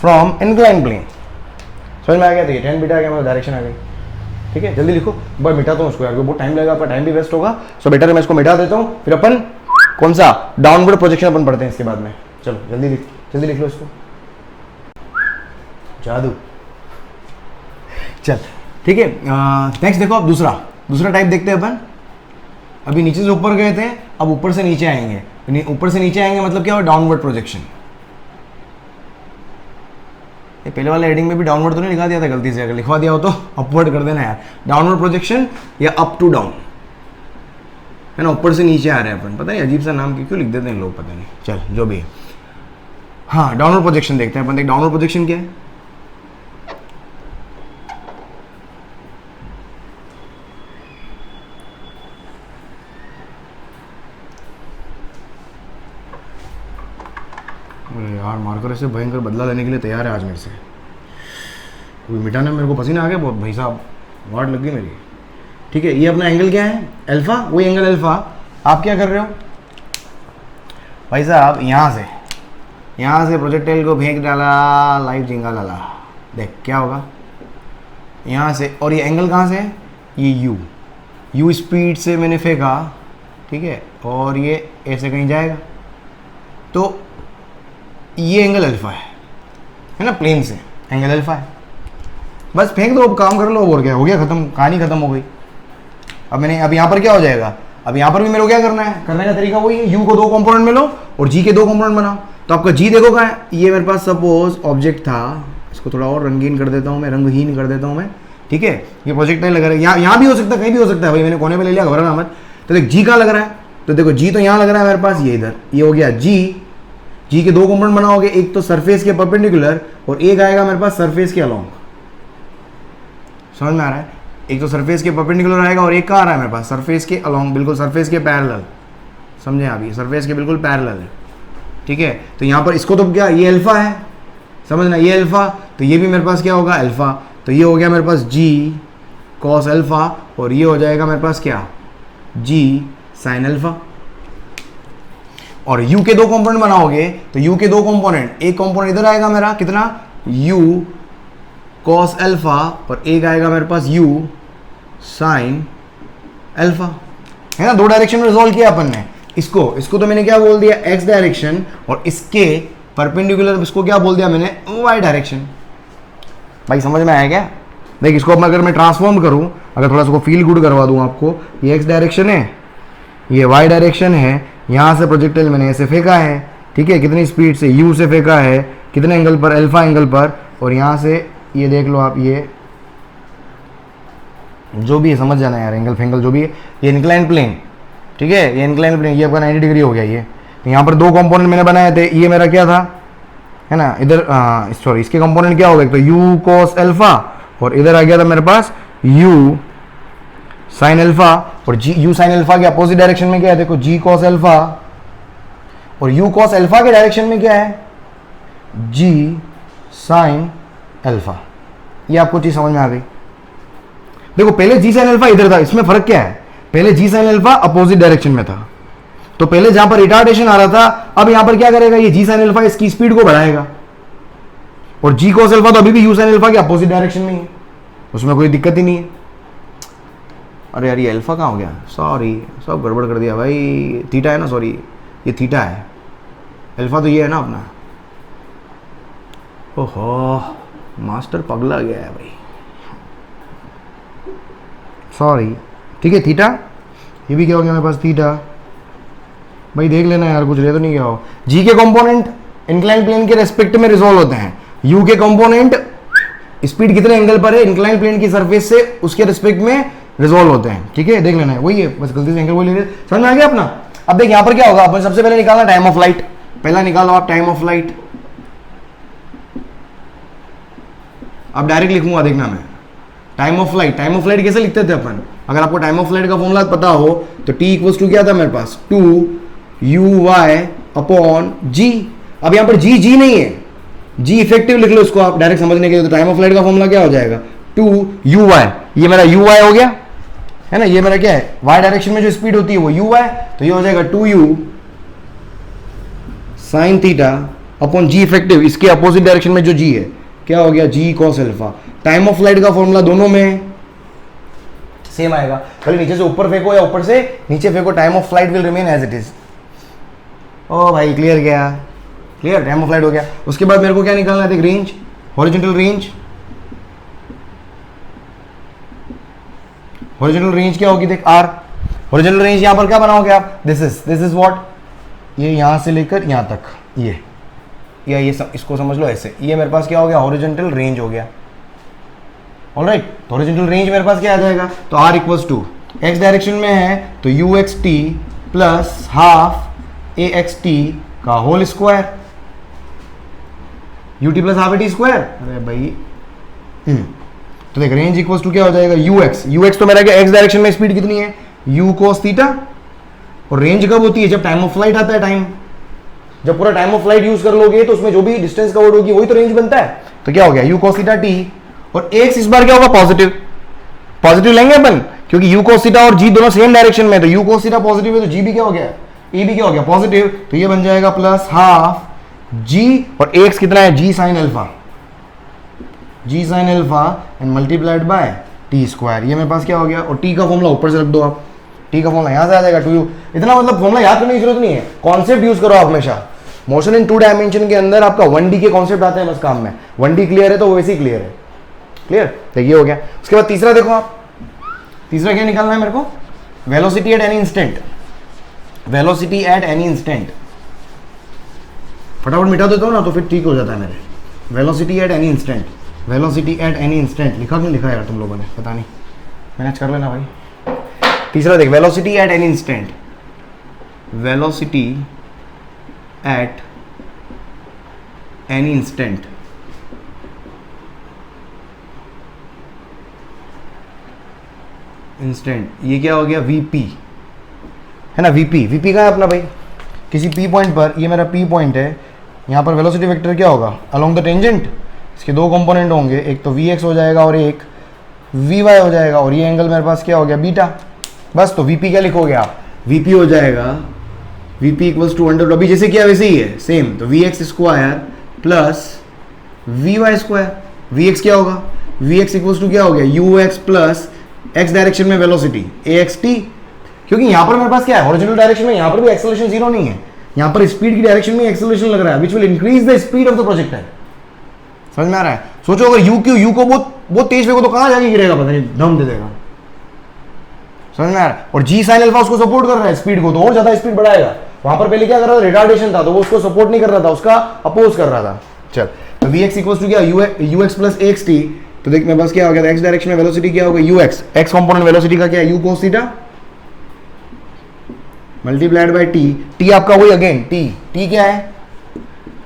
from inclined plane. समझ में आ गया, तो ये टेन बीटा आ गया, मतलब डायरेक्शन आ गई। ठीक है, जल्दी लिखो, बस मिटाता हूँ उसको यार, बहुत टाइम लगेगा, आपका टाइम भी वेस्ट होगा। सो बेटर मैं इसको मिटा देता हूँ, फिर अपन कौन सा डाउनवर्ड प्रोजेक्शन अपन पढ़ते हैं इसके बाद में। चलो जल्दी लिख लो इसको, जादू। चल ठीक है, नेक्स्ट देखो अब दूसरा टाइप देखते हैं अपन। अभी नीचे से ऊपर गए थे, अब ऊपर से नीचे आएंगे। ऊपर से नीचे आएंगे मतलब क्या हो, डाउनवर्ड प्रोजेक्शन। ये पहले वाले हेडिंग में भी डाउनवर्ड तो नहीं लिखा दिया था गलती से, अगर लिखवा दिया हो तो अपवर्ड कर देना यार। डाउनवर्ड प्रोजेक्शन या अप टू डाउन, है ना, ऊपर से नीचे आ रहे हैं अपन, पता नहीं अजीब सा नाम क्यों लिख देते हैं लोग, पता नहीं, चल जो भी है। हाँ, डाउनवर्ड प्रोजेक्शन देखते हैं अपन। देख डाउनवर्ड प्रोजेक्शन क्या है। यार मार्कर ऐसे भयंकर बदला लेने के लिए तैयार है आज मेरे से, कोई मिटाना मेरे को पसीना आ गया बहुत भाई साहब, वाट लग गई मेरी। ठीक है, ये अपना एंगल क्या है, अल्फा, वही एंगल अल्फा। आप क्या कर रहे हो भाई साहब, यहाँ से प्रोजेक्टाइल को फेंक डाला, लाइव जिंगा डाला, देख क्या होगा यहाँ से। और ये एंगल कहाँ से है, ये यू स्पीड से मैंने फेंका, ठीक है, और ये ऐसे कहीं जाएगा, तो ये एंगल अल्फा है ना, प्लेन से एंगल अल्फा है। बस फेंक दो, अब काम कर लो, और क्या हो गया, खत्म, कहानी खत्म हो गई। अब यहाँ पर क्या हो जाएगा, अब यहाँ पर भी मेरे को क्या करना है, करने का तरीका वही है, यू को 2 कंपोनेंट में लो और जी के 2 कंपोनेंट बनाओ। तो आपका जी देखो कहाँ है, ये मेरे पास सपोज ऑब्जेक्ट था, इसको थोड़ा और रंगीन कर देता हूँ मैं, रंगहीन कर देता हूँ मैं, ठीक है। ये प्रोजेक्टाइल लग रहा है, यहाँ भी हो सकता है, कहीं भी हो सकता है भाई, मैंने कोने पे ले लिया, घबराना मत। तो देख जी कहाँ लग रहा है, तो देखो जी तो यहाँ लग रहा है मेरे पास, ये इधर, ये हो गया जी के 2 कंपोनेंट बनाओगे, एक तो सरफेस के परपेंडिकुलर और एक आएगा मेरे पास सरफेस के अलोंग। समझ में आ रहा है, एक तो सरफेस के परपेंडिकुलर आएगा और एक का आ रहा है मेरे पास सरफेस के अलोंग, बिल्कुल सरफेस के पैरेलल। समझे आप, ये सरफेस के बिल्कुल पैरेलल है, ठीक है। तो यहाँ पर इसको तो क्या, ये अल्फा है, समझना, ये अल्फा, तो ये भी मेरे पास क्या होगा, अल्फा। तो ये हो गया मेरे पास जी कॉस अल्फा, और ये हो जाएगा मेरे पास क्या, जी साइन अल्फा। और u के 2 कंपोनेंट बनाओगे, तो u के 2 कंपोनेंट, एक कंपोनेंट इधर आएगा मेरा कितना, u cos अल्फा, और एक आएगा मेरे पास u sin अल्फा, है ना। 2 डायरेक्शन में रिजॉल्व किया अपन ने, इसको तो मैंने क्या बोल दिया, x डायरेक्शन, और इसके परपेंडिकुलर इसको क्या बोल दिया मैंने, y डायरेक्शन। भाई समझ में आया क्या। देख इसको अब अगर मैं ट्रांसफॉर्म करूं, अगर थोड़ा सा फील गुड करवा दूं आपको, ये x डायरेक्शन है, ये y डायरेक्शन है, यहाँ से प्रोजेक्टाइल मैंने ऐसे फेंका है, ठीक है, कितनी स्पीड से, u से फेंका है, कितने एंगल पर, अल्फा एंगल पर, और यहाँ से ये देख लो आप, ये जो भी है समझ जाना यार, एंगल फेंगल जो भी है, ये इंक्लाइन प्लेन, ठीक है, ये इंक्लाइन प्लेन, ये आपका 90 डिग्री हो गया ये। तो यहाँ पर 2 कंपोनेंट मैंने बनाए थे, ये मेरा क्या था, है ना, इधर सॉरी इसके कंपोनेंट क्या हो गए, तो u cos अल्फा, और इधर आ गया था मेरे पास u साइन अल्फा, और u साइन अल्फा के अपोजिट डायरेक्शन में क्या है, देखो g cos अल्फा, और u cos अल्फा के डायरेक्शन में क्या है, g साइन अल्फा। ये आपको चीज समझ में आ गई। देखो पहले g साइन अल्फा इधर था, इसमें फर्क क्या है, पहले g sine alpha opposite direction में था, तो पहले जहां पर रिटार्डेशन आ रहा था, अब यहां पर क्या करेगा, ये g साइन अल्फा इसकी स्पीड को बढ़ाएगा, और g cos अल्फा तो अभी भी u साइन अल्फा के अपोजिट डायरेक्शन में ही है, उसमें कोई दिक्कत ही नहीं है। अरे यार ये अल्फा कहाँ हो गया, सॉरी सब गड़बड़ कर दिया भाई, थीटा है ना, सॉरी ये थीटा है, अल्फा तो ये है ना अपना। ओहो मास्टर पगला गया है भाई, सॉरी, ठीक है थीटा, ये भी क्या हो गया मेरे पास, थीटा। भाई देख लेना यार, कुछ रह तो नहीं गया हो। जी के कंपोनेंट इंक्लाइन प्लेन के रेस्पेक्ट में रिजॉल्व होते हैं, यू के कंपोनेंट स्पीड कितने एंगल पर है इंक्लाइन प्लेन की सरफेस से, उसके रेस्पेक्ट में रिजॉल्व होते हैं, ठीक है, देख लेना है, वही है, बस गलती से एंगल बोल ले, समझ में आ गया अपना। अब देख यहाँ पर क्या होगा, अपन सबसे पहले निकालना टाइम ऑफ लाइट, पहला निकालो आप टाइम ऑफ लाइट। अब डायरेक्ट लिखूंगा, देखना मैं टाइम ऑफ लाइट कैसे लिखते थे अपन, अगर आपको टाइम ऑफ लाइट का फॉर्मूला पता हो तो T इक्वल्स टू क्या था मेरे पास, 2uy अपॉन g। अब यहाँ पर g नहीं है, g इफेक्टिव लिख लो इसको आप डायरेक्ट समझने के लिए। तो टाइम ऑफ लाइट का फॉर्मूला क्या हो जाएगा, 2uy, ये मेरा uy हो गया, है ना, ये मेरा क्या है, y डायरेक्शन में जो स्पीड होती है वो uy, तो ये हो जाएगा 2u sine theta upon g effective, इसके अपोजिट डायरेक्शन में जो g है, क्या हो गया, g cos alpha. Time of light का फॉर्मूला दोनों में सेम आएगा, खाली नीचे से ऊपर फेंको या ऊपर से नीचे फेंको, time of flight will remain as it is. ओ भाई क्लियर गया, क्लियर, टाइम ऑफ फ्लाइट हो गया। उसके बाद मेरे को क्या निकालना है, range, horizontal range. Horizontal range क्या होगी, देख आर, हॉरिजॉन्टल रेंज यहां पर क्या बनाओगे आप, दिस इज व्हाट, ये यहाँ से लेकर यहाँ तक, ये या ये इसको समझ लो ऐसे, ये मेरे पास क्या हो गया, हॉरिजॉन्टल रेंज हो गया। ऑलराइट, तो हॉरिजॉन्टल रेंज मेरे पास क्या आ जाएगा, तो r equals to x direction में है तो uxt प्लस हाफ axt का whole square, ut plus half at square. अरे भाई तो देख रेंज इक्वल्स टू क्या हो जाएगा, ux तो मेरा क्या x डायरेक्शन में स्पीड कितनी है, u cos थीटा। और रेंज कब होती है, जब टाइम ऑफ फ्लाइट आता है, टाइम जब पूरा टाइम ऑफ फ्लाइट यूज कर लोगे तो उसमें जो भी डिस्टेंस कवर्ड होगी वही तो रेंज बनता है। तो क्या हो गया, u cos थीटा t, और x इस बार क्या होगा, पॉजिटिव लेंगे अपन, क्योंकि u cos थीटा और g दोनों सेम डायरेक्शन में, तो u cos थीटा पॉजिटिव है तो g भी क्या हो गया, a भी क्या हो गया पॉजिटिव, तो ये बन जाएगा प्लस हाफ g, और x कितना है, g sin alpha and multiplied bye t square. ये मेरे पास क्या हो गया, और t का फॉर्मूला ऊपर से रख दो आप, t का फॉर्मूला यहां से आ जाएगा 2u। इतना मतलब फॉर्मूला याद करने की जरूरत नहीं है, कॉन्सेप्ट यूज करो आप हमेशा। मोशन इन 2 डायमेंशन के अंदर आपका 1D के कॉन्सेप्ट आते हैं बस काम में, 1D क्लियर है तो वैसे ही क्लियर है, क्लियर। तो ये हो गया। उसके बाद तीसरा देखो आप, तीसरा क्या निकालना है मेरे को, velocity at any instant, velocity at any instant. फटाफट मिटा देता हूँ ना तो फिर ठीक हो जाता है मेरे। Velocity at any instant, velocity at any instant लिखा क्यों लिखा यार तुम लोगों ने, पता नहीं, मैनेज कर लेना भाई। तीसरा देख, velocity at any instant, velocity at any instant, instant, ये क्या हो गया, वीपी है ना, वीपी का है अपना भाई, किसी पी पॉइंट पर, ये मेरा पी पॉइंट है, यहाँ पर वेलोसिटी वेक्टर क्या होगा, अलोंग द टेंजेंट। इसके दो कंपोनेंट होंगे, एक तो वी हो जाएगा और एक वी हो जाएगा, और ये एंगल मेरे पास क्या हो गया, बीटा। बस तो वीपी क्या लिखोगे आप, वीपी हो जाएगा वीपी इक्वल्स टू अंडर, अभी जैसे किया वैसे ही है सेम, तो V X square plus V Y square. V X क्या होगा, वी एक्स इक्वल्स टू क्या हो गया, U x plus X direction में वेलोसिटी ए एक्स टी, क्योंकि यहाँ पर मेरे पास क्या है, हॉरिजॉन्टल डायरेक्शन में, यहाँ पर भी एक्सेलरेशन जीरो नहीं है, यहाँ पर स्पीड की डायरेक्शन में एक्सेलरेशन लग रहा है, which will increase the speed of the projectile. समझ में आ रहा है। सोचो अगर यू को बहुत तेज फेंको तो कहाँ जाके गिरेगा, पता नहीं, दम दे देगा। समझ में आ रहा है। और जी साइन अल्फा उसको सपोर्ट कर रहा है स्पीड को, तो और ज्यादा स्पीड बढ़ाएगा। वहां पर पहले क्या कर रहा था, रिटार्डेशन था, तो वो उसको सपोर्ट नहीं कर रहा था, उसका अपोज कर रहा था। चल, तो वी एक्स इक्वल्स टू क्या, you x plus x T. तो देख मेरे पास क्या हो गया, एक्स डायरेक्शन में वेलोसिटी क्या होगा, u x, x component velocity का क्या है, u cos theta multiplied by t. T आपका वही अगेन, टी क्या है,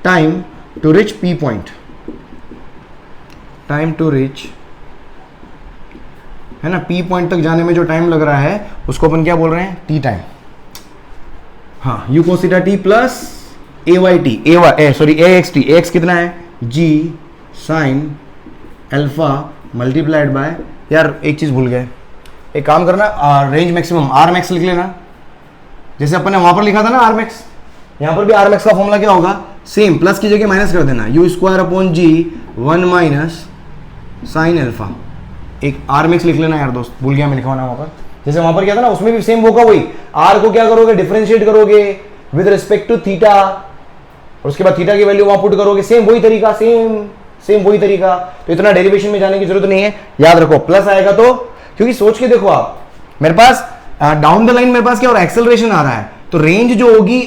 time to reach P point, time to reach है ना, पी पॉइंट तक जाने में जो टाइम लग रहा है उसको अपन क्या बोल रहे हैं, टी टाइम। हाँ, u cos theta t plus A Y T, a x t, x कितना है, g sine alpha multiplied by, यार एक चीज भूल गए, एक काम करना, रेंज मैक्सिमम आर मैक्स लिख लेना, जैसे अपन ने वहां पर लिखा था ना आर मैक्स, यहां पर भी आर मैक्स का फॉर्मूला क्या होगा, सेम, प्लस की जगह माइनस कर देना, u square upon g 1 minus sine alpha. एक आर मैक्स लिख लेना यार दोस्त, भूल गया मैं लिखवाना वहां पर, जैसे वहां पर क्या था ना, उसमें भी सेम होगा वही, आर को क्या करोगे, डिफरेंशिएट करोगे विद रिस्पेक्ट टू थीटा, और उसके बाद थीटा की वैल्यू वहां पुट करोगे, सेम वही तरीका, सेम वही तरीका। तो इतना डेरिवेशन में जाने की जरूरत नहीं है, याद रखो प्लस आएगा तो, क्योंकि सोच के देखो आप, मेरे पास डाउन द लाइन मेरे पास क्या और एक्सेलरेशन आ रहा है, तो रेंज जो होगी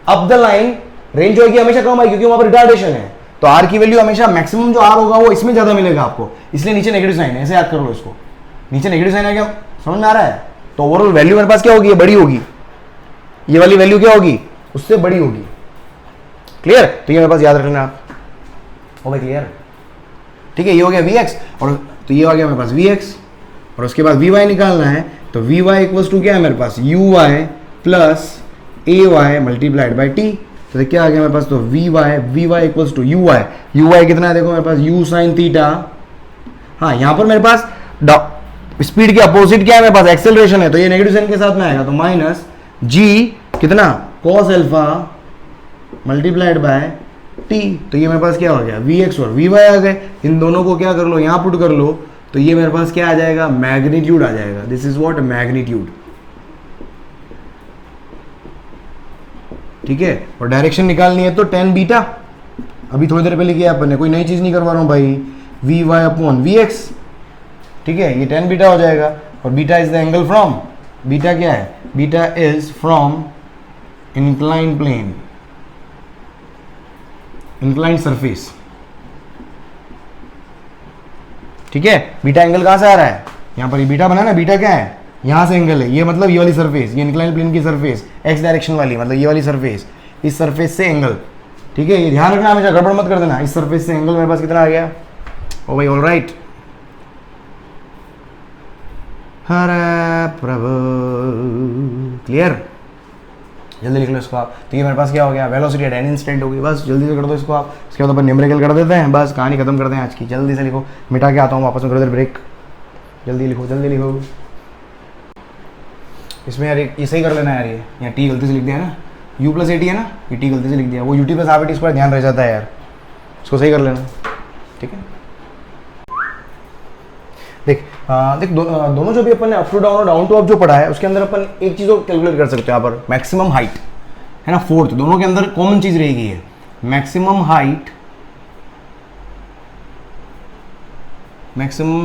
अप द लाइन, रेंज जो होगी हमेशा कम आएगी, क्योंकि वहां पर रिटार्डेशन है, तो आर की वैल्यू हमेशा मैक्सिमम जो आर होगा वो इसमें ज्यादा मिलेगा आपको, इसलिए नीचे नेगेटिव साइन है, ऐसे याद कर लो इसको, नीचे नेगेटिव साइन आ गया, समझ में आ रहा है। तो ओवरऑल वैल्यू मेरे पास क्या होगी, ये बड़ी होगी, ये वाली वैल्यू क्या होगी, उससे बड़ी होगी, क्लियर। तो ये मेरे पास याद रखना आप, हो भाई क्लियर, ठीक है। ये हो गया वी एक्स, और तो ये हो गया मेरे पास वी एक्स, और उसके बाद वी वाई निकालना है, तो वी वाई इक्वल्स टू क्या है मेरे पास, u Y plus A Y multiplied by t. तो क्या आ गया मेरे पास, तो we y equals to u Y कितना है, देखो मेरे पास यू साइन थीटा। हाँ, यहां पर मेरे पास स्पीड के अपोजिट क्या है मेरे पास, एक्सेलरेशन है, तो ये नेगेटिव साइन के साथ में आएगा, तो माइनस जी कितना cos alpha multiplied by T. तो ये मेरे पास क्या हो गया, वी एक्स और वी वाई आ गए, इन दोनों को क्या कर लो, यहां पुट कर लो, तो ये मेरे पास क्या आ जाएगा, मैग्नीट्यूड आ जाएगा, दिस इज व्हाट मैग्नीट्यूड, ठीक है। और डायरेक्शन निकालनी है तो tan बीटा, अभी थोड़ी देर पहले किया अपन ने, कोई नई चीज नहीं करवा रहा हूं भाई, v Y upon we x, ठीक है, ये tan बीटा हो जाएगा, और beta is the angle from, beta क्या है, beta is from incline plane, incline surface, ठीक है। बीटा एंगल कहां से आ रहा है, यहां पर ये बीटा बना ना, बीटा क्या है, यहां से एंगल है, ये मतलब ये वाली सरफेस, ये इंक्लाइन प्लेन की सरफेस एक्स डायरेक्शन वाली, मतलब ये वाली सरफेस, इस सरफेस से एंगल, ठीक है। ये ध्यान रखना, हमेशा गड़बड़ मत कर देना। इस सरफेस से एंगल मेरे पास कितना आ गया, ओ भाई ऑल राइट, हरे प्रभु, क्लियर। जल्दी लिख लो इसको आप। तो ये मेरे पास क्या हो गया, वेलोसिटी एट एनी इंस्टेंट होगी, बस जल्दी से कर दो इसको आप। इसके बाद अपन न्यूमेरिकल कर देते हैं, बस कहानी खत्म करते हैं आज की। जल्दी से लिखो, मिटा के आता हूँ वापस में, थोड़ी देर ब्रेक। जल्दी लिखो, जल्दी लिखो। इसमें यार ये सही कर लेना यार, ये यहाँ टी गलती से लिख दिया ना, u प्लस ए टी है ना, ये टी गलती से लिख दिया, वो UT plus half A T square ध्यान रह जाता है यार, इसको सही कर लेना, ठीक है। देख दोनों जो भी अपन ने अप टू डाउन और डाउन टू अप जो पढ़ा है, उसके अंदर अपन एक चीज़ को कैलकुलेट कर सकते हैं यहाँ पर, मैक्सिमम हाइट है ना, फोर्थ, दोनों के अंदर कॉमन चीज रहेगी ये, maximum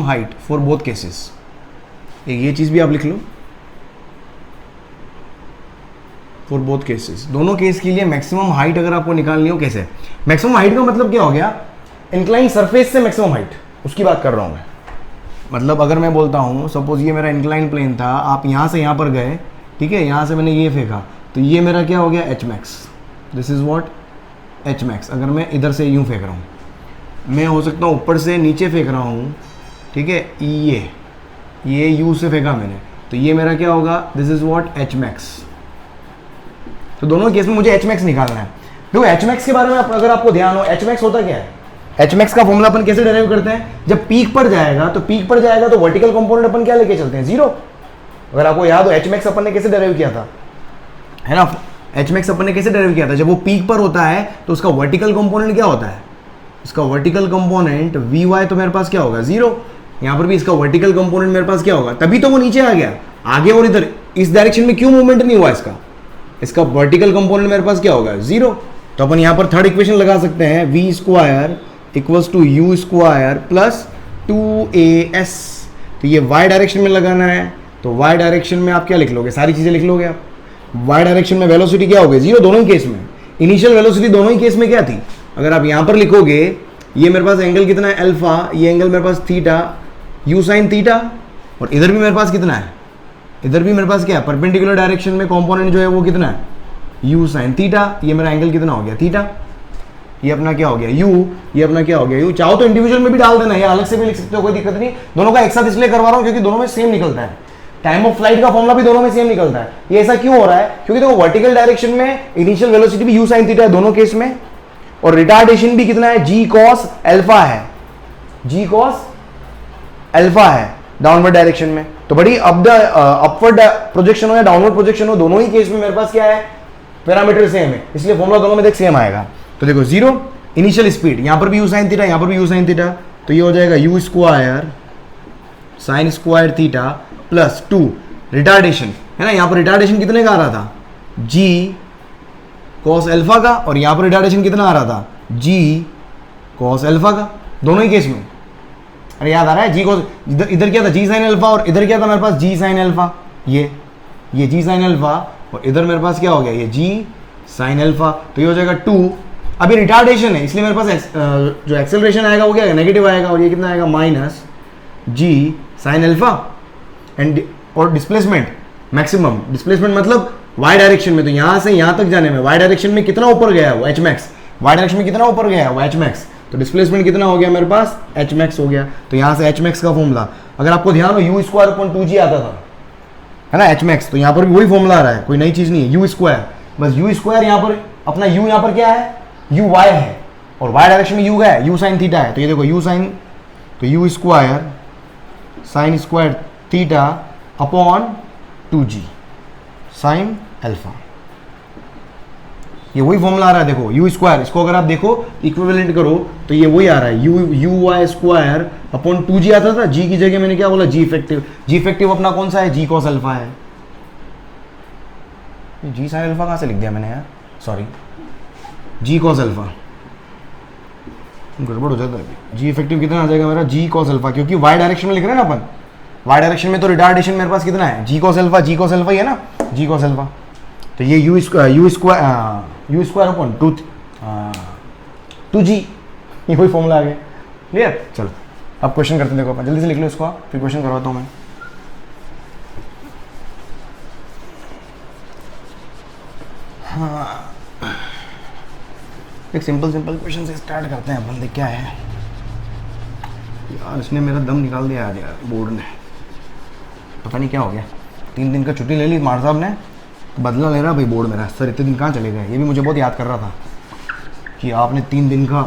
height for both cases. एक ये चीज भी आप लिख लो, फॉर बोथ केसेस, दोनों केस के लिए मैक्सिमम हाइट अगर आपको निकालनी हो, कैसे, मैक्सिमम हाइट का मतलब क्या हो गया, इंक्लाइन सरफेस से मैक्सिमम हाइट, उसकी बात कर रहा हूं मैं। मतलब अगर मैं बोलता हूँ सपोज ये मेरा इंक्लाइन प्लेन था, आप यहाँ से यहाँ पर गए, ठीक है, यहाँ से मैंने ये फेंका, तो ये मेरा क्या हो गया, H max, this is what H max. अगर मैं इधर से यूँ फेंक रहा हूँ, मैं हो सकता हूँ ऊपर से नीचे फेंक रहा हूँ, ठीक है, ये यू से फेंका मैंने, तो ये मेरा क्या होगा, this is what H max. तो दोनों केस में मुझे एच मैक्स निकालना है। देखो एच मैक्स के बारे में अगर आपको ध्यान हो, एच मैक्स होता क्या है, एच मैक्स का फॉर्मूला अपन कैसे डेराइव करते हैं, जब पीक पर जाएगा तो वर्टिकल कंपोनेंट अपन क्या लेके चलते हैं, जीरो। अगर आपको याद हो एच मैक्स अपन ने कैसे डेराइव किया था, है ना, एच मैक्स अपन ने कैसे डेराइव किया था, जब वो पीक पर होता है तो उसका वर्टिकल कंपोनेंट क्या होता है, इसका वर्टिकल कंपोनेंट वी वाई, तो मेरे पास क्या होगा, जीरो। यहाँ पर भी इसका वर्टिकल कंपोनेंट मेरे पास क्या होगा, तभी तो वो नीचे आ गया, आगे और इधर इस डायरेक्शन में क्यों मूवमेंट नहीं हुआ इसका वर्टिकल कंपोनेंट मेरे पास क्या होगा, जीरो। तो अपन यहाँ पर थर्ड इक्वेशन लगा सकते हैं, v square equals to u square plus 2as। तो ये y डायरेक्शन में लगाना है, तो y डायरेक्शन में आप क्या लिख लोगे, सारी चीजें लिख लोगे आप। y डायरेक्शन में वेलोसिटी क्या होगी, जीरो, दोनों ही केस में। इनिशियल वेलोसिटी दोनों ही केस में क्या थी, अगर आप यहाँ पर लिखोगे, ये मेरे पास एंगल कितना है, अल्फा, ये एंगल मेरे पास थीटा, यू साइन थीटा, और इधर भी मेरे पास कितना है, इधर भी मेरे पास क्या है, परपेंडिकुलर डायरेक्शन में कंपोनेंट जो है वो कितना है, यू साइन थीटा। ये मेरा एंगल कितना हो गया, थीटा। ये अपना क्या हो गया, यू, ये अपना क्या हो गया, यू। चाहो तो इंडिविजुअल में भी डाल देना, या अलग से भी लिख सकते हो, कोई दिक्कत नहीं। दोनों का एक साथ इसलिए करवा रहा हूं क्योंकि दोनों में सेम निकलता है, टाइम ऑफ फ्लाइट का फॉर्मूला भी दोनों में सेम निकलता है। ये ऐसा क्यों हो रहा है, क्योंकि देखो वर्टिकल डायरेक्शन में इनिशियल वेलोसिटी भी यू साइन थीटा है दोनों केस में, और रिटार्डेशन भी कितना है, जी कॉस अल्फा है, जी कॉस अल्फा है डाउनवर्ड डायरेक्शन में। तो बड़ी अपवर्ड प्रोजेक्शन हो या डाउनवर्ड प्रोजेक्शन हो, दोनों ही केस में मेरे पास क्या है, पैरामीटर सेम है, इसलिए फॉर्मूला दोनों में देख सेम आएगा। तो देखो जीरो इनिशियल स्पीड, यहां पर भी यू साइन थीटा, यहां पर भी यू साइन थीटा, तो ये हो जाएगा you square sine square theta plus 2 retardation, है ना, यहां पर रिटार्डेशन कितने का आ रहा था, जी कॉस अल्फा का, और यहां पर रिटार्डेशन कितना आ रहा था, जी कॉस अल्फा का, दोनों ही केस में। अरे याद आ रहा है, जी कॉस, इधर क्या था, जी साइन अल्फा, और इधर क्या था मेरे पास, जी साइन अल्फा, ये जी साइन अल्फा, और इधर मेरे पास क्या हो गया, ये जी साइन अल्फा। तो ये हो जाएगा 2, अभी रिटार्डेशन है इसलिए मेरे पास जो एक्सेलरेशन आएगा वो क्या है, नेगेटिव आएगा, और ये कितना आएगा, minus g sine alpha. And और डिस्प्लेसमेंट मैक्सिमम, डिस्प्लेसमेंट मतलब y डायरेक्शन में, तो यहां से यहां तक जाने में y डायरेक्शन में कितना ऊपर गया है वो, h मैक्स, y डायरेक्शन में कितना ऊपर गया है वो, h मैक्स। तो डिस्प्लेसमेंट कितना हो गया मेरे पास, h मैक्स हो गया। तो यहां से h मैक्स का फॉर्मूला, अगर आपको ध्यान हो, यू स्क्वायर अपॉन 2g आता था, है ना, h मैक्स, तो यहां पर भी वही फॉर्मूला आ रहा है, कोई नई चीज नहीं है, यू स्क्वायर, बस यू स्क्वायर, यहां पर अपना u यहां पर क्या है, यू y है, और y डायरेक्शन में u है, यू साइन थीटा है, तो ये देखो यू साइन, तो you square sine square theta upon 2g sine alpha, ये वही फॉर्मूला आ रहा है। देखो यू स्क्वायर, इसको अगर आप देखो इक्विवेलेंट करो तो ये वही आ रहा है, you Y square upon 2g आता था, g की जगह मैंने क्या बोला, जी इफेक्टिव। जी इफेक्टिव अपना कौन सा है, जी कॉस अल्फा है। जी साइन अल्फा कहां से लिख दिया मैंने यार, सॉरी, जी कॉस अल्फा, गड़बड़ हो जाता है। जी इफेक्टिव कितना आ जाएगा मेरा, जी कॉस अल्फा, क्योंकि वाई डायरेक्शन में लिख रहे हैं ना अपन, वाई डायरेक्शन में तो रिटार्डेशन मेरे पास कितना है, जी कॉस अल्फा, जी कॉस अल्फा ही है ना, जी कॉस अल्फा। तो ये यू स्क्वायर अपॉन 2g, ये कोई फॉर्मूला आ गया। क्लियर? चलो अब क्वेश्चन करते हैं, देखो अपन जल्दी से लिख लो इसको, फिर क्वेश्चन करवाता हूँ मैं। हाँ, एक सिंपल क्वेश्चन से स्टार्ट करते हैं अपन। देख क्या है यार, इसने मेरा दम निकाल दिया आज यार, बोर्ड ने, पता नहीं क्या हो गया। 3 दिन का छुट्टी ले ली मार साहब ने, बदला ले रहा भाई बोर्ड मेरा। सर इतने दिन कहाँ चले गए, ये भी मुझे बहुत याद कर रहा था कि आपने 3 दिन का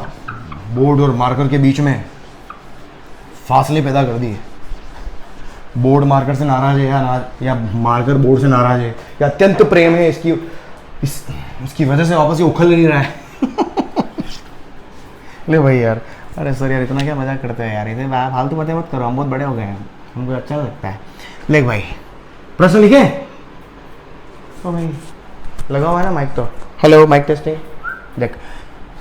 बोर्ड और मार्कर के बीच में फासले पैदा कर दिए। बोर्ड मार्कर से नाराज है या मार्कर बोर्ड से नाराज है, या अत्यंत प्रेम है इसकी वजह से वापस ये उखल नहीं रहा है। ले भाई यार, अरे सर यार इतना क्या मजाक करते हैं यार, इतने फालतू बातें मत करो, हम बहुत बड़े हो गए हैं, हमको अच्छा लगता है। ले भाई प्रश्न लिखे तो भाई लगा हुआ है ना माइक, तो हेलो माइक टेस्टिंग। देख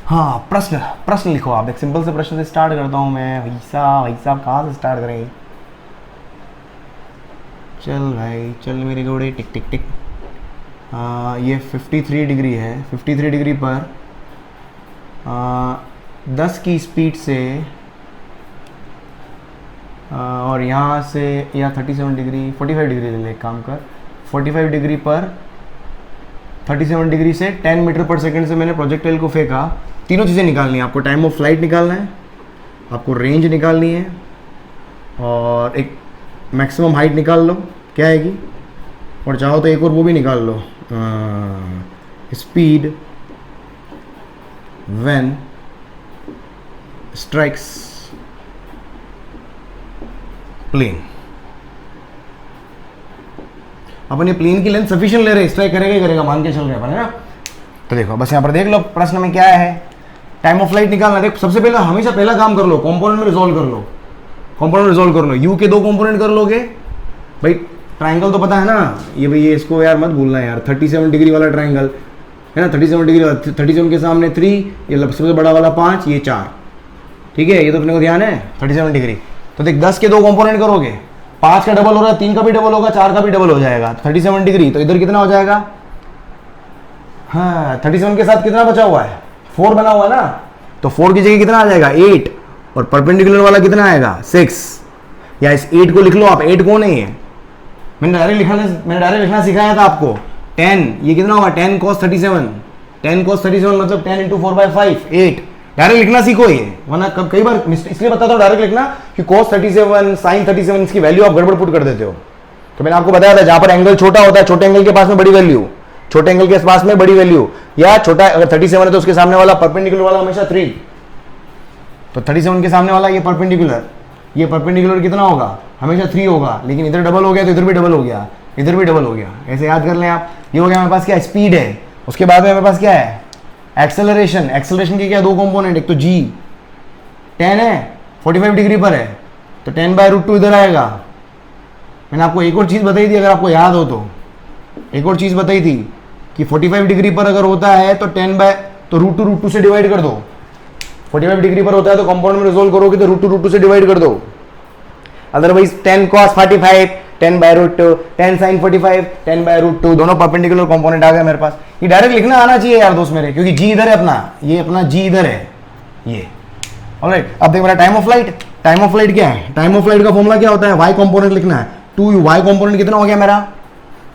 हाँ, प्रश्न लिखो आप। एक सिंपल से प्रश्न से स्टार्ट करता हूँ मैं। भाई साहब कहाँ से स्टार्ट करेंगे? चल भाई चल मेरे घोड़े, टिक टिक टिक। ये 53 डिग्री है। 53 डिग्री पर 10 की स्पीड से और यहाँ से या 37 डिग्री 45 डिग्री ले ले, एक काम कर, 45 डिग्री पर 37 डिग्री से 10 मीटर पर सेकंड से मैंने प्रोजेक्टाइल को फेंका। तीनों चीज़ें निकालनी है आपको। टाइम ऑफ फ्लाइट निकालना है, आपको रेंज निकालनी है, और एक मैक्सिमम हाइट निकाल लो क्या आएगी, और चाहो तो एक और वो भी निकाल लो, स्पीड व्हेन स्ट्राइक्स प्लेन। अपन ये प्लेन की लेंथ सफिशिएंट ले रहे, स्ट्राइक करेगा ही करेगा, मान के चल रहे अपन, है ना। तो देखो बस यहाँ पर देख लो प्रश्न में क्या है, टाइम ऑफ फ्लाइट निकालना। देख सबसे पहले हमेशा पहला काम कर लो, कंपोनेंट में रिजॉल्व कर लो। कंपोनेंट रिजॉल्व कर लो, यू के 2 कंपोनेंट कर लोगे भाई। ट्राइंगल तो पता है ना, ये भाई ये इसको यार मत भूलना यार, 37 डिग्री वाला ट्राइंगल है ना, 37 डिग्री वाला, 37 के सामने 3, ये सबसे बड़ा वाला 5, ये 4, ठीक है, ये तो अपने को ध्यान है 37 डिग्री। तो देख 10 के 2 कंपोनेंट करोगे, 5 का डबल हो रहा है, 3 का भी डबल होगा, 4 का भी डबल हो जाएगा, 37 डिग्री। तो इधर कितना हो जाएगा? हाँ 37 के साथ कितना बचा हुआ है? 4 बना हुआ ना, तो 4 की जगह कितना आ जाएगा? 8, और परपेंडिकुलर वाला कितना आएगा? 6। या इस 8 को लिख लो आप। 8 कौन है ये? मैंने डायरेक्ट लिखना सिखाया था आपको। 10, ये कितना होगा? 10 cos 37, 10 cos 37 मतलब 10 × 4/5, 8। डायरेक्ट लिखना सीखो ये, वरना कई बार इसलिए बताता हूँ डायरेक्ट लिखना कि cos 37 sin 37 इसकी वैल्यू आप गड़बड़ पुट कर देते हो। तो मैंने आपको बताया था जहां पर एंगल छोटा होता है, छोटे एंगल के पास में बड़ी वैल्यू, छोटे एंगल के पास में बड़ी वैल्यू, या छोटा अगर 37 है तो उसके सामने वाला परपेंडिकुलर वाला हमेशा 3। तो 37 के सामने वाला ये परपेंडिकुलर कितना होगा? हमेशा 3 होगा, लेकिन इधर डबल हो गया तो इधर भी डबल हो गया, इधर भी डबल हो गया। ऐसे याद कर लें आप। ये हो गया हमारे पास क्या? स्पीड है। उसके बाद में हमारे पास क्या है? एक्सेलरेशन। एक्सेलरेशन के क्या 2 कंपोनेंट, एक तो जी 10 है, 45 डिग्री पर है, तो 10/√2 इधर आएगा। मैंने आपको एक और चीज़ बताई थी, अगर आपको याद हो तो, एक और चीज़ बताई थी कि 45 डिग्री पर अगर होता है तो √2 से डिवाइड कर दो। 45 डिग्री पर होता है तो कंपाउंड में रिजोल्व करोगे तो √2 से डिवाइड कर दो। अदरवाइज 10 cos 45, 10/√2, 10 sin 45, 10/√2, दोनों परपेंडिकुलर कंपोनेंट आ गए मेरे पास। ये डायरेक्ट लिखना आना चाहिए यार दोस्त मेरे, क्योंकि जी इधर है अपना, ये अपना जी इधर है ये। ऑलराइट, अब देख मेरा time of flight. Time of flight क्या है? टाइम ऑफ फ्लाइट का फॉर्मूला क्या होता है? वाई कंपोनेंट लिखना है। 2u, वाई कंपोनेंट कितना हो गया मेरा?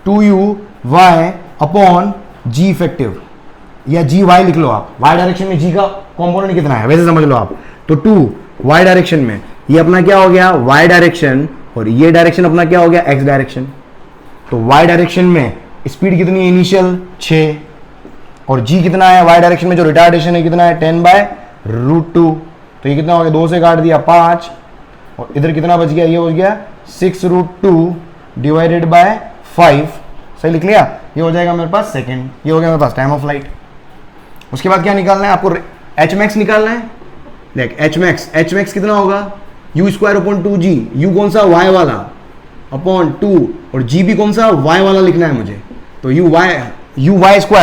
2u y अपॉन जी इफेक्टिव, या जी वाई लिख लो आप। वाई डायरेक्शन में जी का कंपोनेंट कितना है वैसे समझ लो आप। तो 2 वाई डायरेक्शन में, ये अपना क्या हो गया? वाई डायरेक्शन, और ये डायरेक्शन अपना क्या हो गया? X direction. तो वाई डायरेक्शन में स्पीड कितनी है? इनिशियल 6, और जी कितना है? वाई डायरेक्शन में जो रिटार्डेशन है कितना है? 10/√2। तो ये कितना हो गया? 2 से काट दिया 5, और इधर कितना बच गया? ये हो गया 6√2 डिवाइडेड बाय 5। सही लिख लिया? ये हो जाएगा मेरे पास सेकंड। ये हो गया मेरे पास टाइम ऑफ फ्लाइट। उसके बाद क्या निकालना है आपको? एच मैक्स निकालना है। देख एच मैक्स कितना होगा? u²/2g। u कौन सा? y वाला अपॉन 2, और g भी कौन सा? y वाला लिखना है मुझे। तो u/2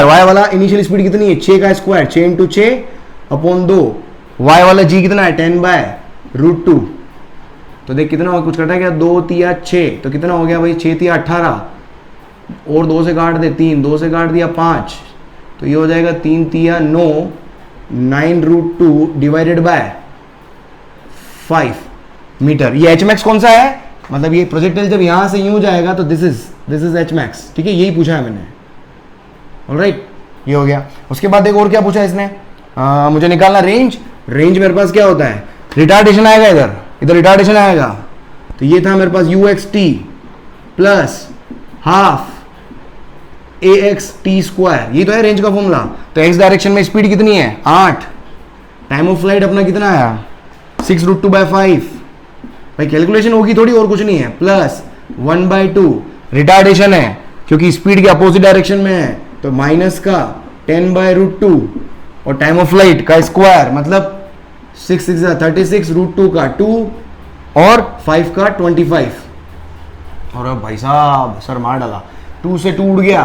y वाला इनिशियल स्पीड कितनी है? 6 का स्क्वायर, 6 × 6 अपॉन 2, y वाला g कितना है? 10/√2। तो देख कितना हो, कुछ कटा गया? 2 × 3 = 6, तो कितना हो गया भाई? 6 × 3 = 18, और 2 से काट दे 3, 2 से काट दिया 5, तो ये हो जाएगा 3 तिया 9, 9√2 डिवाइडेड बाय 5 मीटर। ये एच मैक्स कौन सा है, मतलब ये प्रोजेक्टाइल जब यहां से यूं जाएगा तो दिस इज एच मैक्स, ठीक है, यही पूछा है मैंने। ऑलराइट, ये हो गया। उसके बाद एक और क्या पूछा इसने, मुझे निकालना रेंज। रेंज मेरे पास क्या होता है, रिटार्डेशन आएगा, इधर रिटार्डेशन आएगा, तो ये था मेरे पास uxt plus half axt square, ये तो है रेंज का फॉर्मूला। तो x डायरेक्शन में स्पीड कितनी है 8, टाइम ऑफ फ्लाइट अपना कितना आया 6√2/5, भाई कैलकुलेशन होगी थोड़ी, और कुछ नहीं है, प्लस 1/2 रिटार्डेशन है क्योंकि स्पीड के अपोजिट डायरेक्शन में है, तो माइनस का 10/√2 और टाइम ऑफ फ्लाइट का स्क्वायर मतलब 6 36 √2 का 2 और 5 का 25। और अब भाई साहब सर मार डाला, 2 से 2 उड़ गया,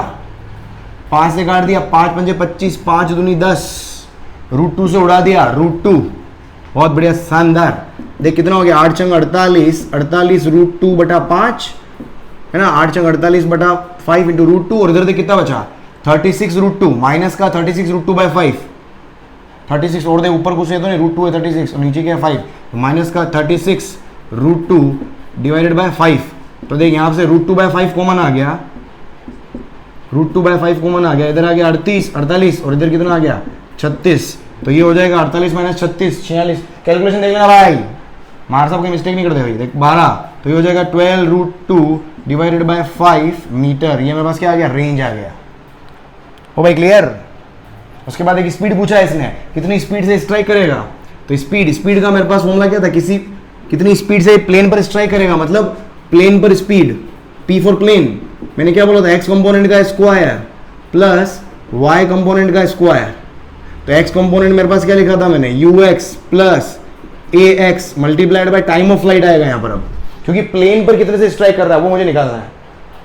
5 से काट दिया, 5 पंजे 25, 5 दूनी 10, √2 से उड़ा दिया √2, बहुत बढ़िया शानदार। देख कितना हो गया 8 चंग 48, 48 √2/5 है ना, 8 चंग 48 बटा 5 इंटू √2, और इधर देख कितना बचा 36 √2, माइनस का 36 √2/5, 36 और दे ऊपर कुछ है तो नहीं, √2 है 36 और नीचे क्या है 5, माइनस का 36 √2 डिवाइडेड बाय 5। तो देख यहाँ से √2/5 कॉमन आ गया, √2/5 कॉमन आ गया, इधर आ गया 48 और इधर कितना आ गया 36, तो ये हो जाएगा 48 माइनस 36 46। कैलकुलेशन देख लेना भाई, मार साहब कोई मिस्टेक नहीं करते भाई, देख 12, तो ये हो जाएगा 12√2 डिवाइडेड बाय 5 मीटर। ये मेरे पास क्या आ गया, रेंज आ गया। हो भाई क्लियर। उसके बाद एक स्पीड पूछा है इसने, कितनी स्पीड से स्ट्राइक करेगा, तो स्पीड का मेरे पास फॉर्मूला क्या था, कितनी स्पीड से प्लेन पर स्ट्राइक करेगा, मतलब प्लेन पर स्पीड, P फॉर प्लेन, मैंने क्या बोला था x कंपोनेंट का स्क्वायर प्लस y कंपोनेंट का स्क्वायर। तो x कंपोनेंट मेरे पास क्या लिखा था मैंने, ux plus ax multiplied by time of flight आएगा यहाँ पर, अब क्योंकि प्लेन पर कितने से स्ट्राइक कर रहा है वो मुझे निकालना है,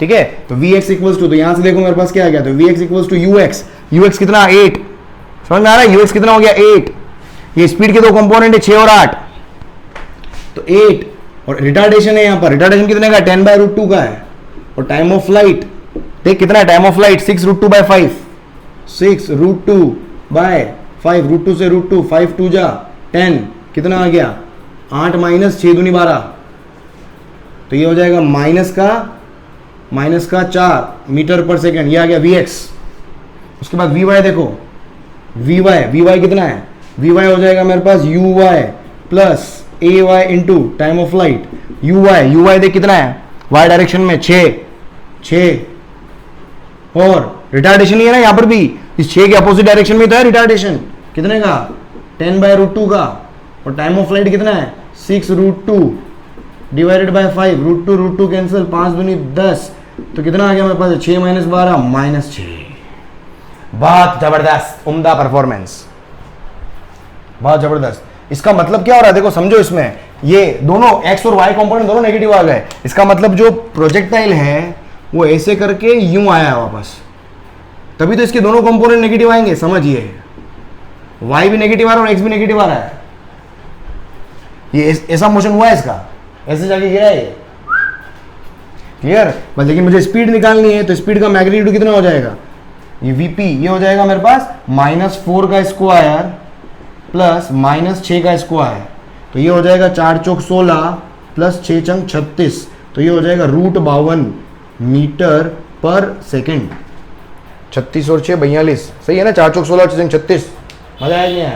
ठीक है। तो vx इक्वल्स टू, तो यहां से देखो मेरे पास क्या आ गया, तो vx इक्वल्स टू ux कितना 8, समझ में आ रहा है, ux कितना हो गया 8, ये स्पीड के दो कंपोनेंट है 6 और 8, तो 8, और रिटार्डेशन है यहाँ पर, रिटार्डेशन कितने का 10/√2 का है, और टाइम ऑफ फ्लाइट देख कितना है, टाइम ऑफ फ्लाइट 6√2/5, 6√2/5, √2 से √2, 5 2 जा 10, कितना आ गया 8 माइनस 6 दूनी 12, तो ये हो जाएगा माइनस का 4 मीटर पर सेकेंड, ये आ गया vx। उसके बाद vy देखो, vy कितना है, vy हो जाएगा मेरे पास uy plus ay into time of flight, uy देख कितना है y डायरेक्शन में 6 और रिटार्डेशन ही है ना यहाँ पर भी, इस 6 के अपोजिट डायरेक्शन में तो है रिटार्डेशन, कितने का 10/√2 का, और टाइम ऑफ फ्लाइट कितना है 6√2 डिवाइडेड बाय 5, √2 कैंसिल, 5 दूनी 10, तो कितना आ गया मेरे पास 6 माइनस 12 माइनस 6। बहुत जबरदस्त, उम्दा परफॉर्मेंस, बहुत जबरदस्त। इसका मतलब क्या हो रहा है देखो, समझो, इसमें ये दोनों x और y कंपोनेंट दोनों नेगेटिव आ गए, इसका मतलब जो प्रोजेक्टाइल है वो ऐसे करके यूं आया है वापस, तभी तो इसके दोनों कंपोनेंट नेगेटिव आएंगे, समझिए y भी नेगेटिव आ रहा है और x भी नेगेटिव आ रहा है, ये ऐसा मोशन हुआ है इसका, ऐसे जाके गिरा है ये, क्लियर। बस लेकिन मुझे स्पीड निकालनी है, तो स्पीड का मैग्नीट्यूड कितना हो जाएगा, ये vp, ये हो जाएगा मेरे पास -4 का स्क्वायर प्लस -6 का स्क्वायर, तो ये हो जाएगा 4 चौक 16 प्लस 6 चंग 36, तो ये हो जाएगा √52 मीटर पर सेकेंड। 36 और 6 42, सही है ना, 4 चौक 16 और 6 चंग 36, मजा आया नहीं,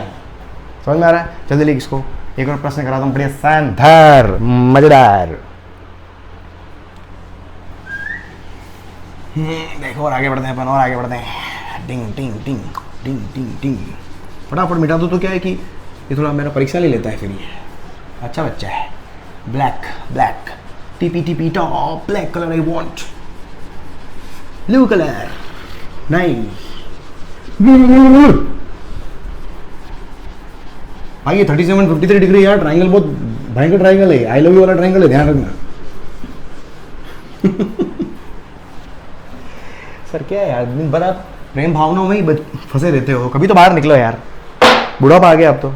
समझ में आ रहा है। जल्दी लिख इसको, एक और प्रश्न कराता हूँ बढ़िया शानदार मजेदार। देखो और आगे बढ़ते हैं अपन, और आगे बढ़ते हैं, टिंग टिंग टिंग टिंग टिंग टिंग, फटाफट मिटा दो। तो क्या है कि ये थोड़ा मेरा परीक्षा ले लेता है, फिर ये अच्छा बच्चा है। Black TP top black colour I want, blue colour नहीं, भाई ये 3753 डिग्री यार, ट्राइंगल बहुत भयंकर ट्राइंगल है, आई लव यू वाला ट्राइंगल है, ध्यान रखना। सर क्या है यार, दिन भर आप प्रेम भावनाओं में ही फंसे रहते हो, कभी तो बाहर निकलो यार, बुढ़ापा आ गया अब तो।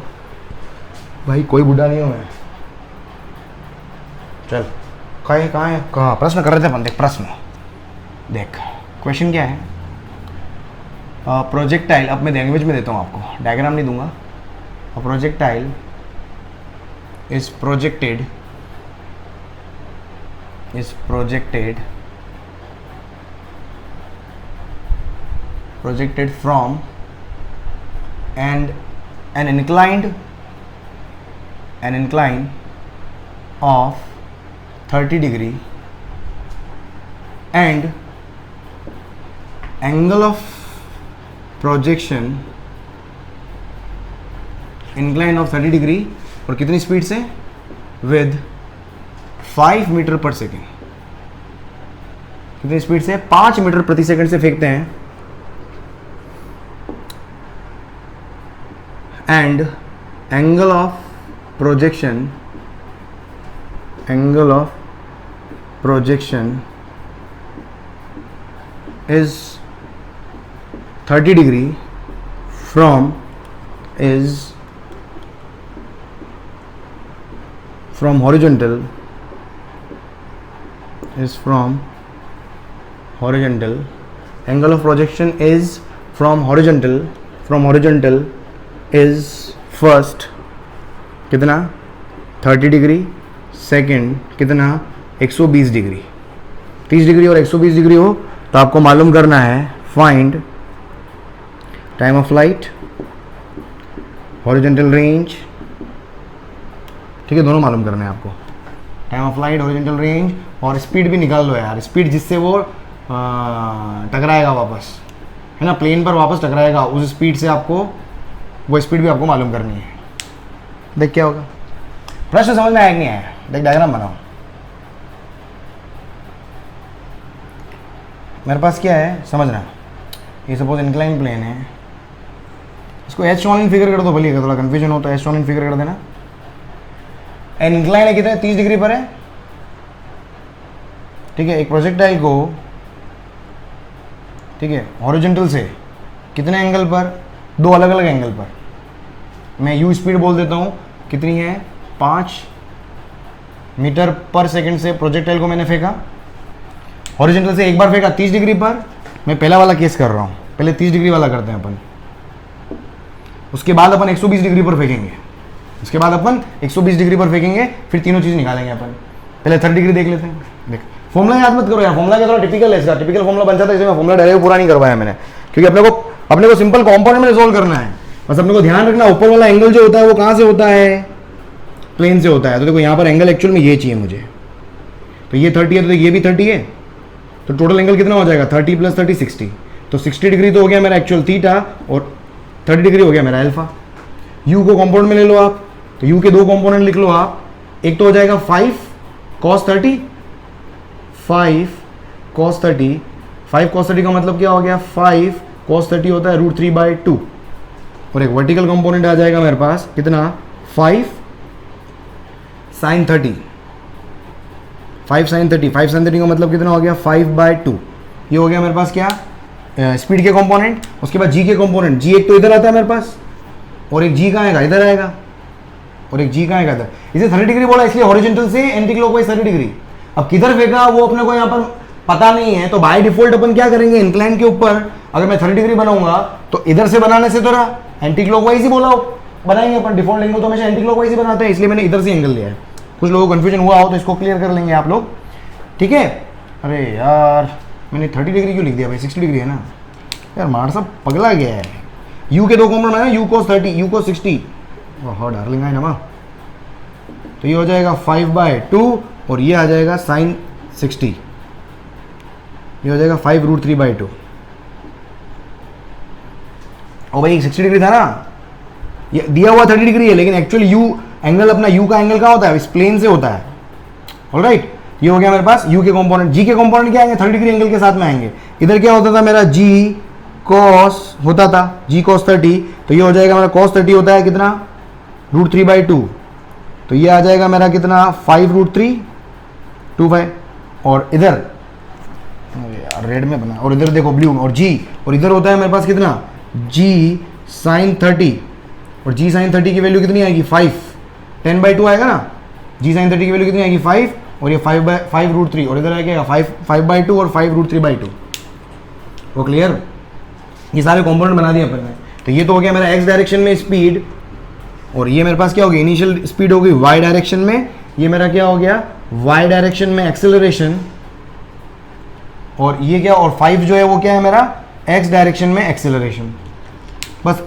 भाई कोई बुढ़ा नहीं हूं मैं, चल कहाँ है प्रश्न कर रहे थे अपन, देख प्रश्न देख। क्वेश्चन क्या है? प्रोजेक्टाइल, अब मैं लैंग्वेज में देता हूँ आपको, डायग्राम नहीं दूंगा. Projectile is projected from and an incline of 30 degree and angle of projection incline of 30 degree और कितनी स्पीड से? with 5 मीटर पर सेकेंड. कितनी स्पीड से? 5 मीटर प्रति सेकंड से फेंकते हैं. and angle of projection is 30 degree from horizontal angle of projection is from horizontal is first कितना? 30 डिग्री. सेकेंड कितना? 120 डिग्री. 30 डिग्री और 120 डिग्री हो तो आपको मालूम करना है find time of flight, horizontal range. ठीक है, दोनों मालूम करना है आपको. Time of flight, horizontal range और स्पीड भी निकाल लो यार. स्पीड जिससे वो टकराएगा वापस, है ना, प्लेन पर वापस टकराएगा, उस स्पीड से आपको वो स्पीड भी आपको मालूम करनी है. देख क्या होगा. प्रश्न समझ में आया कि नहीं आया? देख डायग्राम बनाओ. मेरे पास क्या है समझना. ये सपोज इंक्लाइन प्लेन है, इसको एच ऑन इन फिगर कर दो. भले थोड़ा कंफ्यूजन हो तो एच ऑन इन फिगर कर देना. एंड इंक्लाइन है कितना? 30 डिग्री पर है. ठीक है, एक प्रोजेक्टाइल को, ठीक है, हॉरिजॉन्टल से कितने एंगल पर? 2 अलग अलग एंगल पर. मैं यू स्पीड बोल देता हूँ, कितनी है? 5 मीटर पर सेकंड से प्रोजेक्टाइल को मैंने फेंका. हॉरिजॉन्टल से एक बार फेंका 30 डिग्री पर. मैं पहला वाला केस कर रहा हूँ, पहले 30 डिग्री वाला करते हैं अपन. उसके बाद अपन 120 डिग्री पर फेंकेंगे. फिर तीनों चीज़ निकालेंगे अपन. पहले 30 डिग्री देख लेते हैं. देख, फॉर्मूला याद मत करो यार, फॉर्मूला क्या थोड़ा टिपिकल है इसका. टिपिकल फॉर्मूला बन जाता है, इसलिए मैं फॉर्मूला डायरेक्ट पूरा नहीं करवाया मैंने, क्योंकि अपने को सिंपल कंपोनेंट में रिजॉल्व करना है. बस अपने को ध्यान रखना, ऊपर वाला एंगल जो होता है वो कहाँ से होता है? प्लेन से होता है. तो देखो यहाँ पर एंगल एक्चुअल में ये चाहिए मुझे. तो ये 30 है तो ये भी 30 है. तो टोटल एंगल कितना हो जाएगा? 30 + 30 60. तो 60 डिग्री तो हो गया मेरा एक्चुअल थीटा और 30 डिग्री हो गया मेरा अल्फा. यू को कंपोनेंट में ले लो आप. तो यू के 2 कंपोनेंट लिख लो आप. एक तो हो जाएगा 5 cos 30. 5 cos 30 का मतलब क्या हो गया? 5 cos 30 होता है √3/2. और एक वर्टिकल कंपोनेंट आ जाएगा मेरे पास कितना? 5 sin 30. 5 sin 30 का मतलब कितना हो गया? 5/2. ये हो गया मेरे पास क्या? स्पीड के कंपोनेंट. उसके बाद जी के कंपोनेंट. जी एक तो इधर आता है मेरे पास, और एक जी कहाँ आएगा? इधर आएगा. और एक जी कहाँ आएगा? इधर. इसे 30 डिग्री बोला इसलिए हॉरिजॉन्टल से एंटी क्लॉकवाइज 30 डिग्री. अब किधर फेंका वो अपने को यहाँ पर पता नहीं है, तो बाय डिफॉल्ट अपन क्या करेंगे? इंक्लाइन के ऊपर अगर मैं 30 डिग्री बनाऊंगा तो इधर से बनाने से तो रहा एंटी क्लॉकवाइज ही बनाएंगे अपन. डिफॉल्ट एंगल तो हमेशा एंटी क्लॉकवाइज ही बनाते हैं, इसलिए मैंने इधर से एंगल लिया है. कुछ लोगों को कंफ्यूजन हुआ हो तो इसको क्लियर कर लेंगे आप लोग. ठीक है. अरे यार मैंने 30 डिग्री क्यों लिख दिया भाई? 60 डिग्री है ना यार. मार सब पगला गया है. यू के 2 कंपोनेंट है, u cos 30, you cos 60. Oh darling है ना. तो ये हो जाएगा 5/2 और ये आ जाएगा sin 60. ये हो जाएगा 5√3/2. और भाई 60 डिग्री था ना, ये दिया हुआ 30 डिग्री है, लेकिन एक्चुअली यू एंगल, अपना यू का एंगल कहाँ होता है? इस प्लेन से होता है. ऑलराइट. ये हो गया मेरे पास यू के कंपोनेंट. जी के कंपोनेंट क्या आएंगे? 30 डिग्री एंगल के साथ में आएंगे. इधर क्या होता था मेरा? जी cos होता था, जी cos 30. तो ये हो जाएगा मेरा cos 30 होता है कितना? √3/2. तो ये आ जाएगा मेरा कितना? 5√325. और इधर रेड में बना, और इधर देखो ब्लू, और जी, और इधर होता है मेरे पास कितना? जी sin 30. और जी sin 30 की वैल्यू कितनी आएगी? 5. 10/2 आएगा ना. जी sin 30 की वैल्यू कितनी आएगी? 5. और ये 5/√3. और इधर आ गया 5/2 और 5√3/2. वो क्लियर? ये सारे कंपोनेंट बना दिए अपन ने। तो ये तो हो गया मेरा एक्स डायरेक्शन में स्पीड, और ये मेरे पास क्या हो गया, इनिशियल स्पीड हो गई वाई डायरेक्शन में, ये मेरा क्या हो गया वाई डायरेक्शन में एक्सेलरेशन, और ये क्या, और 5 जो है वो क्या है मेरा एक्स डायरेक्शन में एक्सेलरेशन। बस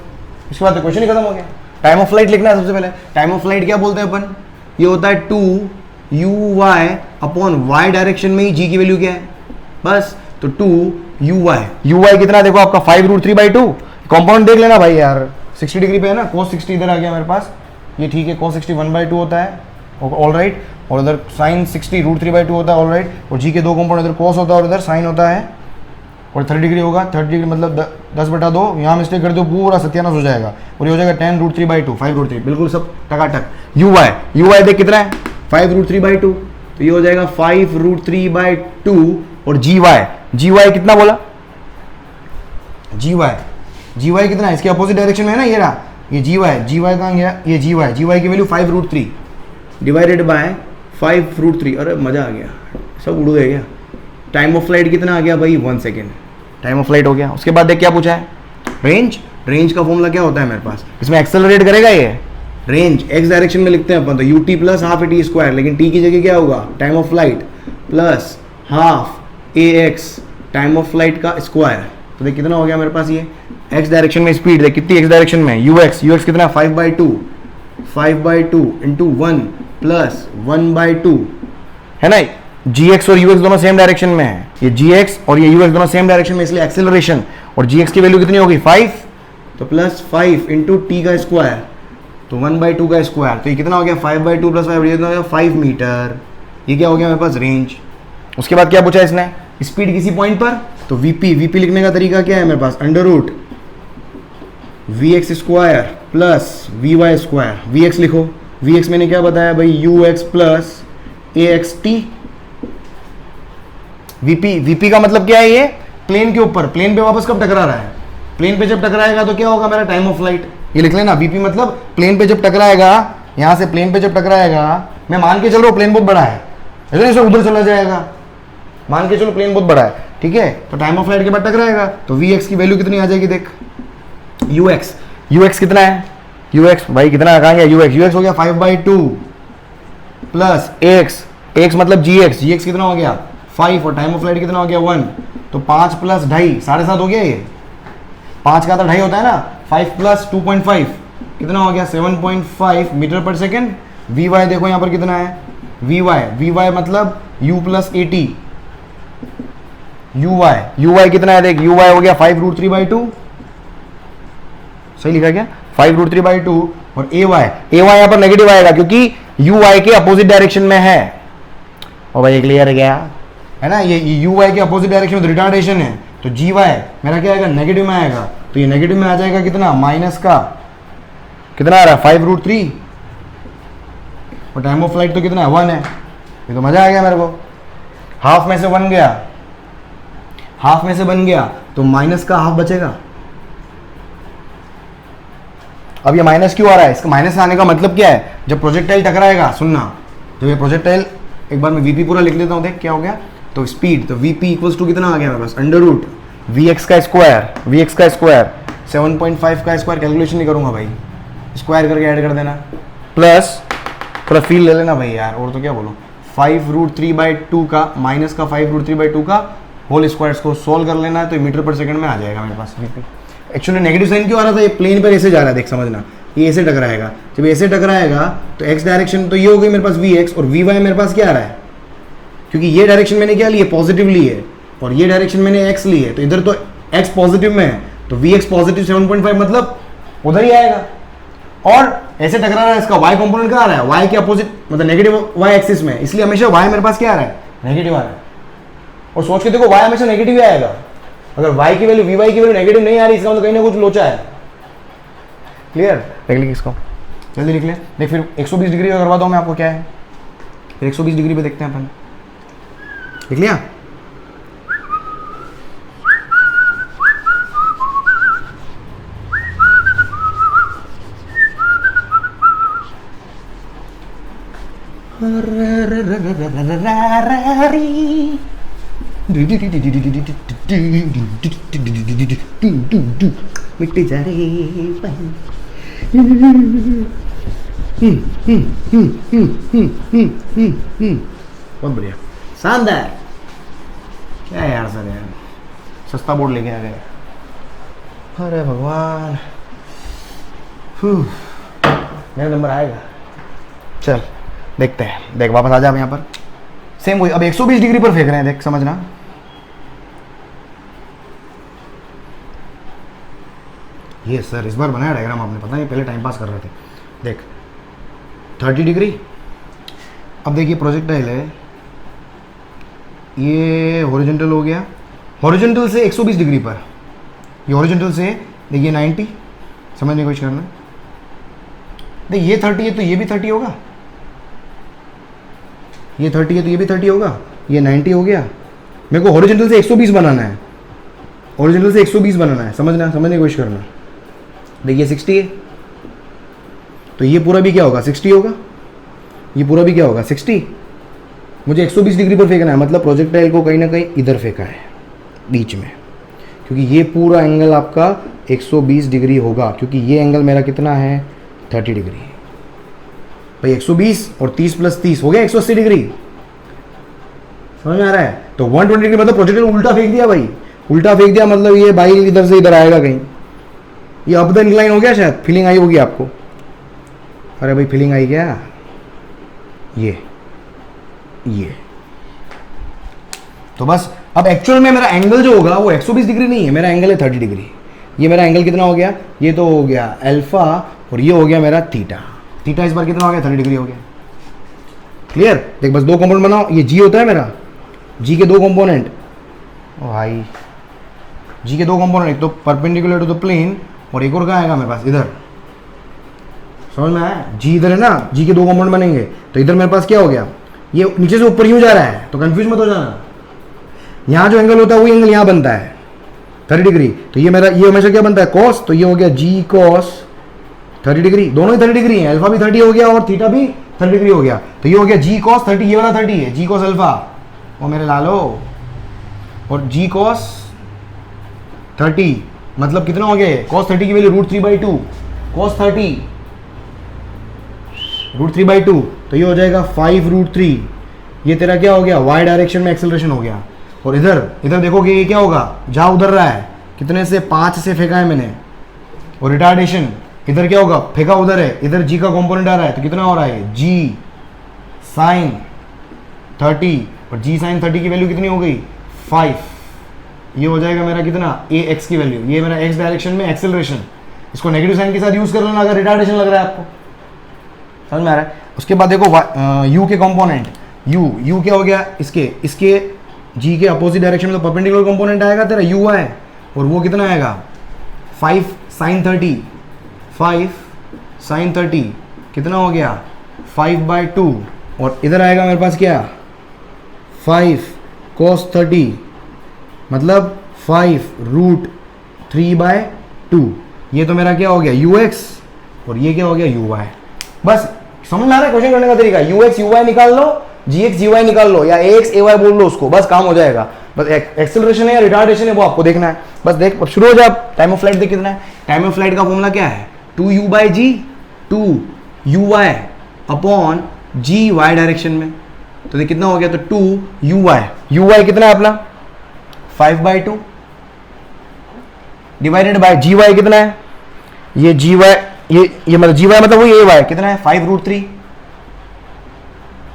इसके बाद तो क्वेश्चन ही खत्म हो गया। टाइम ऑफ फ्लाइट लिखना है सबसे पहले। टाइम ऑफ फ्लाइट क्या बोलते हैं अपन, ये होता है 2u(y) अपॉन वाई डायरेक्शन में ही g की वैल्यू क्या है, बस। तो 2u(y) कितना देखो आपका 5√3/2। कंपाउंड देख लेना भाई यार, 60 डिग्री पे है ना, cos 60 इधर आ गया मेरे पास, ये ठीक है, cos 60 1/2 होता है, ऑल राइट, और उधर sin 60 √3/2 होता है, ऑल राइट, और g के दो कंपाउंड, इधर cos होता है और इधर sin होता है, और 30 डिग्री होगा, 30 डिग्री मतलब 10/2, यहाँ मिस्टेक कर दो पूरा सत्यानाश हो जाएगा, और ये हो जाएगा 10√3/2, 5√3, बिल्कुल सब टकाटक। u(y) देख कितना है 5√3/2, तो ये हो जाएगा 5√3/2, और gy कितना बोला, gy कितना है, इसके अपोजिट डायरेक्शन में है ना, ये रहा, ये gy कहाँ गया, ये gy की वैल्यू 5√3 डिवाइडेड बाय 5√3, अरे मजा आ गया, सब उड़ गया। टाइम ऑफ फ्लाइट कितना आ गया भाई 1 सेकेंड, टाइम ऑफ फ्लाइट हो गया। उसके बाद देख क्या पूछा है, रेंज का फॉर्मूला क्या होता है मेरे पास, इसमें एक्सेलरेट करेगा ये रेंज, एक्स डायरेक्शन में लिखते हैं अपन तो ut plus half A T square, लेकिन t की जगह क्या होगा time of flight plus half ax time of flight का स्क्वायर। तो देख कितना हो गया मेरे पास, ये x डायरेक्शन में स्पीड देख कितनी, x डायरेक्शन में ux कितना 5/2 इंटू 1 प्लस 1/2 है ना, gx और ux दोनों सेम डायरेक्शन में है, ये gx और ये ux दोनों सेम डायरेक्शन में, इसलिए एक्सेलरेशन, और gx की वैल्यू कितनी होगी 5, तो प्लस 5 इंटू टी का स्क्वायर, तो 1/2 का स्क्वायर, तो ये कितना हो गया 5/2 प्लस 5, ये कितना हो गया 5 मीटर। ये क्या हो गया मेरे पास रेंज। उसके बाद क्या पूछा इसने, स्पीड किसी पॉइंट पर, तो वीपी लिखने का तरीका क्या है मेरे पास, under root vx² plus vy², vx लिखो, vx मैंने क्या बताया भाई ux प्लस axt। vp का मतलब क्या है, ये प्लेन के ऊपर, प्लेन पे वापस कब टकरा रहा है, प्लेन पे जब टकराएगा तो क्या होगा मेरा टाइम ऑफ फ्लाइट, ये लिख लेना, vp मतलब प्लेन पे जब टकराएगा, यहां से प्लेन पे जब टकराएगा, मैं मान के चल रहा हूं प्लेन बहुत बड़ा है, ऐसे उधर चला जाएगा, मान के चलो प्लेन बहुत बड़ा है, ठीक है, तो टाइम ऑफ फ्लाइट के बाद टकराएगा, तो vx की वैल्यू कितनी आ जाएगी देख, ux कितना है, ux भाई कितना कहाँ गया ux हो गया 5/2 प्लस x मतलब gx कितना हो गया 5, और टाइम ऑफ फ्लाइट कितना हो गया 1, तो 5 प्लस 2.5 7.5 हो गया, ये 5 का तो 2.5 होता है ना, 5 प्लस 2.5 कितना हो गया 7.5 मीटर पर सेकेंड। vy देखो यहाँ पर कितना है, vy मतलब u प्लस at, uy कितना है देख, uy हो गया 5√3/2, सही लिखा क्या 5√3/2, और ay यहाँ पर नेगेटिव आएगा क्योंकि uy के अपोजिट डायरेक्शन में है, और भाई क्लियर है क्या, है ना, ये uy के अपोजिट डायरेक्शन में रिटार्डेशन है, तो gy मेरा क्या आएगा नेगेटिव में आएगा, तो ये नेगेटिव में आ जाएगा कितना माइनस का कितना आ रहा है 5√3, और टाइम ऑफ फ्लाइट तो कितना है 1 है, ये तो मजा आ गया मेरे को, हाफ में से बन गया, तो माइनस का हाफ बचेगा। अब ये माइनस क्यों आ रहा है, इसका माइनस आने का मतलब क्या है, जब प्रोजेक्टाइल टकराएगा, सुनना, जब ये प्रोजेक्टाइल, एक बार मैं वीपी पूरा लिख लेता हूँ देख क्या हो गया, तो स्पीड, तो वीपी इक्वल्स टू कितना आ गया मेरे पास अंडर रूट vx का स्क्वायर 7.5 का स्क्वायर, कैलकुलेशन नहीं करूंगा भाई, स्क्वायर करके ऐड कर देना, प्लस थोड़ा फील ले लेना भाई यार, और तो क्या बोलो 5√3/2 का माइनस का 5√3/2 का होल स्क्वायर को सोल्व कर लेना है, तो मीटर पर सेकंड में आ जाएगा मेरे पास वीपी। एक्चुअली नेगेटिव साइन क्यों आ रहा था, ये प्लेन पर ऐसे जा रहा है, देख समझना, ये ऐसे टकराएगा, जब ऐसे टकराएगा तो एक्स डायरेक्शन तो ये हो गई मेरे पास vx, और vy मेरे पास क्या आ रहा है, क्योंकि ये डायरेक्शन मैंने क्या ली है पॉजिटिव ली है, और ये डायरेक्शन मैंने x ली है, तो इधर तो x पॉजिटिव में है, तो vx पॉजिटिव 7.5 मतलब उधर ही आएगा, और ऐसे टकरा रहा है, इसका y कंपोनेंट कहाँ आ रहा है, y के अपोजिट मतलब नेगेटिव y एक्सिस में, इसलिए हमेशा y मेरे पास क्या आ रहा है नेगेटिव आ रहा है, और सोच के देखो y हमेशा नेगेटिव ही आएगा, अगर y की वैल्यू vy की वैल्यू नेगेटिव नहीं आ रही, इसका मतलब कहीं ना कुछ लोचा है, क्लियर, देख लीजिए इसको, जल्दी लिख ले, देख फिर 120 डिग्री का करवाता हूँ मैं आपको क्या है, फिर 120 डिग्री पे देखते हैं अपन, लिख लिया, मिट्टी जा रे बहुत बढ़िया, शानदार। क्या है यार सर, यार सस्ता बोर्ड लेके आ गए। अरे भगवान, मेरा नंबर आएगा। चल देखते हैं, देख वापस आ जा। यहाँ पर सेम वही, अब 120 डिग्री पर फेंक रहे हैं, देख समझना। ये सर इस बार बनाया डायग्राम आपने, पता नहीं पहले टाइम पास कर रहे थे। देख 30 डिग्री। अब देखिए प्रोजेक्टाइल है, ये हॉरिजॉन्टल हो गया, हॉरिजॉन्टल से 120 डिग्री पर, ये हॉरिजॉन्टल से देखिए 90, समझने की कोशिश करना। देख ये 30 है तो ये भी 30 होगा, ये 30 है तो ये भी 30 होगा, ये 90 हो गया। मेरे को हॉरिजॉन्टल से 120 बनाना है, हॉरिजॉन्टल से 120 बनाना है, समझने की कोशिश करना। देखिए 60 है तो ये पूरा भी क्या होगा, 60 होगा, ये पूरा भी क्या होगा, 60। मुझे 120 डिग्री पर फेंकना है, मतलब प्रोजेक्टाइल को कहीं ना कहीं इधर फेंका है बीच में, क्योंकि ये पूरा एंगल आपका 120 डिग्री होगा, क्योंकि ये एंगल मेरा कितना है, 30 डिग्री। भाई 120 और 30 + 30 हो गया 180 डिग्री, समझ में आ रहा है। तो 120 डिग्री मतलब प्रोजेक्टाइल उल्टा फेंक दिया भाई, उल्टा फेंक दिया मतलब ये बाई इधर से इधर आएगा कहीं, ये अप द इंक्लाइन हो गया, शायद फीलिंग आई होगी आपको। अरे भाई फीलिंग आई क्या, ये तो बस अब एक्चुअल में मेरा एंगल जो होगा वो 120 डिग्री नहीं है, मेरा एंगल है 30 डिग्री। ये मेरा एंगल कितना हो गया, ये तो हो गया अल्फा और ये हो गया मेरा थीटा। थीटा इस बार कितना हो गया, 30 डिग्री हो गया। क्लियर। देख बस दो कंपोनेंट बनाओ, ये जी होता है मेरा, जी के दो कंपोनेंट, ओ भाई जी के दो कंपोनेंट, एक तो परपेंडिकुलर टू द प्लेन और एक और कहाँ आएगा मेरे पास, इधर। समझ में आया, जी इधर है ना, जी के दो कंपोनेंट बनेंगे, तो इधर मेरे पास क्या हो गया, ये नीचे से ऊपर यूं जा रहा है, तो कंफ्यूज मत हो जाना। यहाँ जो एंगल होता है वही एंगल यहाँ बनता है 30 डिग्री, तो ये मेरा ये हमेशा क्या बनता है, कॉस, तो ये हो गया जी कॉस 30 डिग्री, दोनों ही 30 डिग्री हैं, अल्फा भी 30 हो गया और थीटा भी 30 डिग्री हो गया, तो ये हो गया जी कॉस 30, ये वाला 30 है जी कॉस अल्फा, वो मेरे लालो, और जी कॉस 30 मतलब कितना हो गया, कॉस 30 की वैल्यू √3/2, कॉस 30 √3/2, तो ये हो जाएगा 5√3। ये तेरा क्या हो गया, y डायरेक्शन में एक्सेलरेशन हो गया। और इधर देखोगे ये क्या होगा, जहाँ उधर रहा है, कितने से 5 से फेंका है मैंने, और रिटार्डेशन इधर क्या होगा, फेंका उधर है, इधर जी का कंपोनेंट आ रहा है, तो कितना हो रहा है, जी साइन 30, और जी साइन 30 की वैल्यू कितनी हो गई, 5। ये हो जाएगा मेरा कितना, ए एक्स की वैल्यू, ये मेरा एक्स डायरेक्शन में एक्सेलरेशन। इसको नेगेटिव साइन के साथ यूज कर लेना अगर रिटार्डेशन लग रहा है आपको, समझ में आ रहा है। उसके बाद देखो यू के कंपोनेंट, यू क्या हो गया, इसके जी के अपोजिट डायरेक्शन में तो परपेंडिकुलर कंपोनेंट आएगा तेरा यू है, और वो कितना आएगा 5 sin 30, 5 sin 30 कितना हो गया 5/2, और इधर आएगा मेरे पास क्या 5 cos 30 मतलब 5√3/2। ये तो मेरा क्या हो गया ux, और ये क्या हो गया uy। बस समझ में आ रहा है क्वेश्चन करने का तरीका, ux uy निकाल लो, gx gy निकाल लो, या ax ay बोल लो उसको, बस काम हो जाएगा। बस एक्सेलरेशन है या रिटार्डेशन है वो आपको देखना है। बस देख, अब शुरू हो जाए। टाइम ऑफ फ्लाइट देख कितना है, टाइम ऑफ फ्लाइट का फॉर्मूला क्या है, 2u/g 2uy upon g y direction में, तो देख कितना हो गया, तो 2uy कितना है अपना 5/2 डिवाइडेड बाय gy कितना है, ये gy ये मतलब gy मतलब वही ay कितना है 5√3।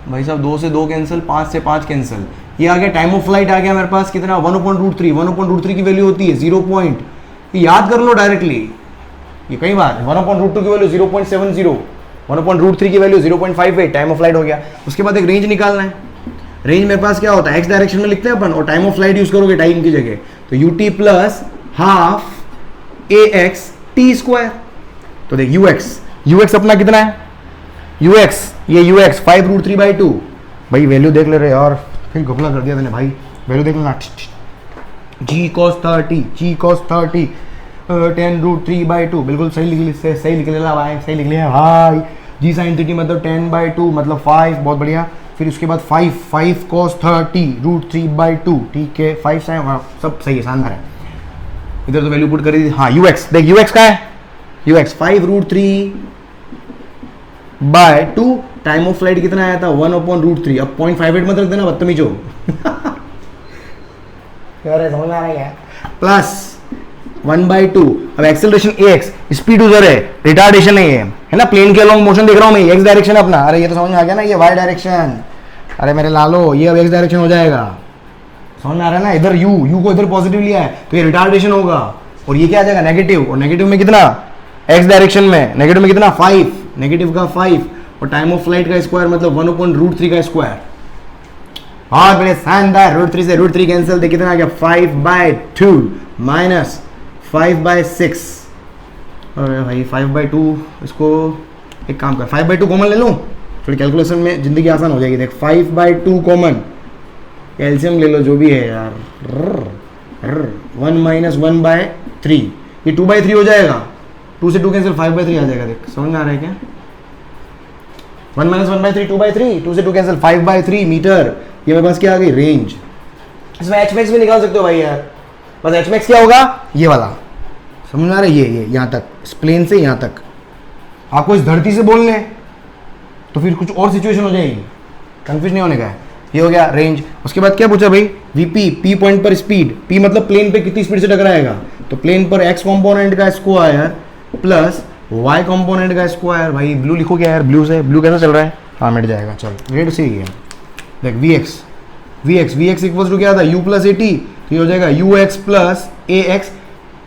भाई साहब 2 से 2 कैंसिल, 5 से 5 कैंसिल, ये आ गया टाइम ऑफ फ्लाइट आ गया मेरे पास कितना 1/√3। 1/√3 की वैल्यू होती है 0. याद कर लो डायरेक्टली, ये कई बार 1/√2 की वैल्यू 0.70, 1/√3 की वैल्यू 0.58, टाइम ऑफ फ्लाइट हो गया। उसके बाद एक रेंज निकालना है, रेंज मेरे पास क्या होता है एक्स डायरेक्शन में लिखते हैं अपन, और टाइम ऑफ फ्लाइट यूज करोगे टाइम की जगह, तो ut + ½ ax/t²। तो देख ux अपना कितना है, ux ये ux 5√3/2। भाई वैल्यू देख ले रहे यार, फिर घपला कर दिया तूने भाई, वैल्यू देख लेना, g cos 30 10√3/2, बिल्कुल सही लिख लेना भाई, सही लिख लिया भाई। g sin 30 मतलब 10/2 मतलब 5, बहुत बढ़िया। फिर उसके बाद 5 cos 30 √3/2, ठीक है, 5 साइन, सब सही है, शानदार है। इधर तो वैल्यू पुट कर दी। हाँ ux, देख ux का है, ux 5 √3/2, टाइम ऑफ फ्लाइट कितना आया था 1/√3। अब 0.58 मत रख देना बदतमीजो। यार समझ में आ रहा है क्या, प्लस 1/2। अब एक्सेलरेशन ax, स्पीड उधर है, रिटार्डेशन है ये, है ना, प्लेन के अलॉन्ग मोशन देख रहा हूं मैं, x डायरेक्शन अपना, अरे ये तो समझ में आ गया ना, ये y डायरेक्शन, अरे मेरे लालो ये अब x डायरेक्शन हो जाएगा, समझ में आ रहा है ना, इधर u को इधर पॉजिटिव लिया है तो ये रिटार्डेशन होगा, और ये क्या आ जाएगा नेगेटिव, और नेगेटिव में कितना, x डायरेक्शन में नेगेटिव में कितना 5, नेगेटिव का 5, और टाइम ऑफ फ्लाइट का स्क्वायर मतलब 1/√3 का स्क्वायर। और बड़े शानदार, √3 से √3 कैंसिल, देखिए कितना आ गया 5/2 माइनस 5/6। अरे भाई 5/2, इसको एक काम कर 5/2 कॉमन ले लूँ, थोड़ी कैलकुलेशन में ज़िंदगी आसान हो जाएगी। देख 5/2 कॉमन, एलसीएम ले लो जो भी है यार, 1 - 1/3, ये 2/3 हो जाएगा, 2 से 2 कैंसिल 5/3 आ जाएगा। देख समझ में आ रहा है क्या, 1 - 1/3 2/3, 2 से 2 कैंसिल 5/3 मीटर। ये मेरे पास क्या आ गई रेंज, इसमें एच मैक्स भी निकाल सकते हो भाई यार, बस एच मैक्स क्या होगा ये वाला, समझ में आ रहा है, ये यहाँ तक, इस प्लेन से यहाँ तक। आपको इस धरती से बोलने तो फिर कुछ और सिचुएशन हो जाएगी, कंफ्यूज नहीं होने का है। ये हो गया रेंज। उसके बाद क्या पूछा भाई, वीपी, पी पॉइंट पर स्पीड, पी मतलब प्लेन पे कितनी स्पीड से टकराएगा, तो प्लेन पर एक्स कंपोनेंट का स्क्वायर प्लस वाई कंपोनेंट का स्क्वायर। भाई ब्लू लिखो क्या यार, ब्लू से, ब्लू कैसा चल रहा है, हाँ मिट जाएगा, चल रेड से ही है। देख वी एक्स इक्वल टू क्या था u + at, तो ये हो जाएगा ux + ax,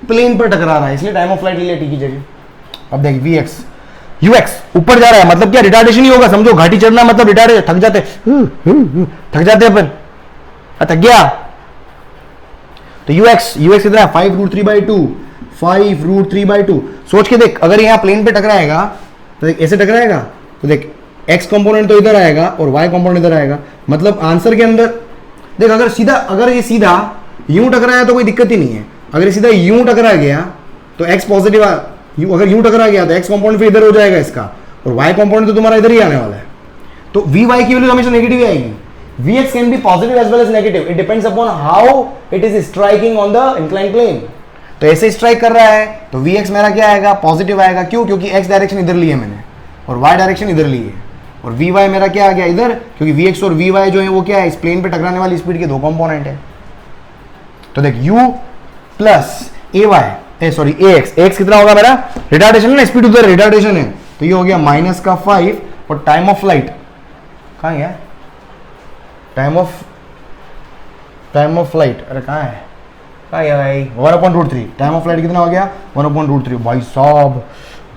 प्लेन पर टकरा रहा है इसलिए टाइम ऑफ फ्लाइट ले लिया टी की जगह। अब देख ux ऊपर जा रहा है मतलब क्या, रिटार्डेशन ही होगा, समझो घाटी चढ़ना मतलब रिटार्डेशन, थक जाते अपन, थक गया। तो ux कितना है 5 √3/2, 5 √3/2। सोच के देख, अगर यहाँ प्लेन पे टकराएगा तो देख ऐसे टकराएगा, तो देख x कंपोनेंट तो इधर आएगा और y कंपोनेंट इधर आएगा, मतलब आंसर के अंदर देख, अगर ये सीधा यूं टकराया तो कोई दिक्कत ही नहीं है, अगर ये सीधा यूं टकरा गया तो x पॉजिटिव, अगर यूं टकरा गया तो x कंपोनेंट फिर इधर हो जाएगा इसका, और y कंपोनेंट तो तुम्हारा इधर ही आने वाला है, तो vy की वैल्यू हमेशा नेगेटिव ही आएगी। vx can be positive as well as negative, it depends upon how it is striking on the inclined plane. तो ऐसे स्ट्राइक कर रहा है तो vx मेरा क्या आएगा, पॉजिटिव आएगा, क्यों, क्योंकि x डायरेक्शन इधर ली है मैंने और y डायरेक्शन इधर ली है, और vy मेरा क्या आ गया इधर, क्योंकि vx और vy जो है वो क्या है, इस प्लेन पे टकराने वाली स्पीड के दो कंपोनेंट है। तो देख u + ax कितना होगा मेरा, रिटार्डेशन है ना, स्पीड उधर रिटार्डेशन है, तो ये हो गया -5, और टाइम ऑफ फ्लाइट कहाँ गया, टाइम ऑफ फ्लाइट, अरे कहाँ है भाई 1/√3, टाइम ऑफ फ्लाइट कितना हो गया 1/√3। भाई साहब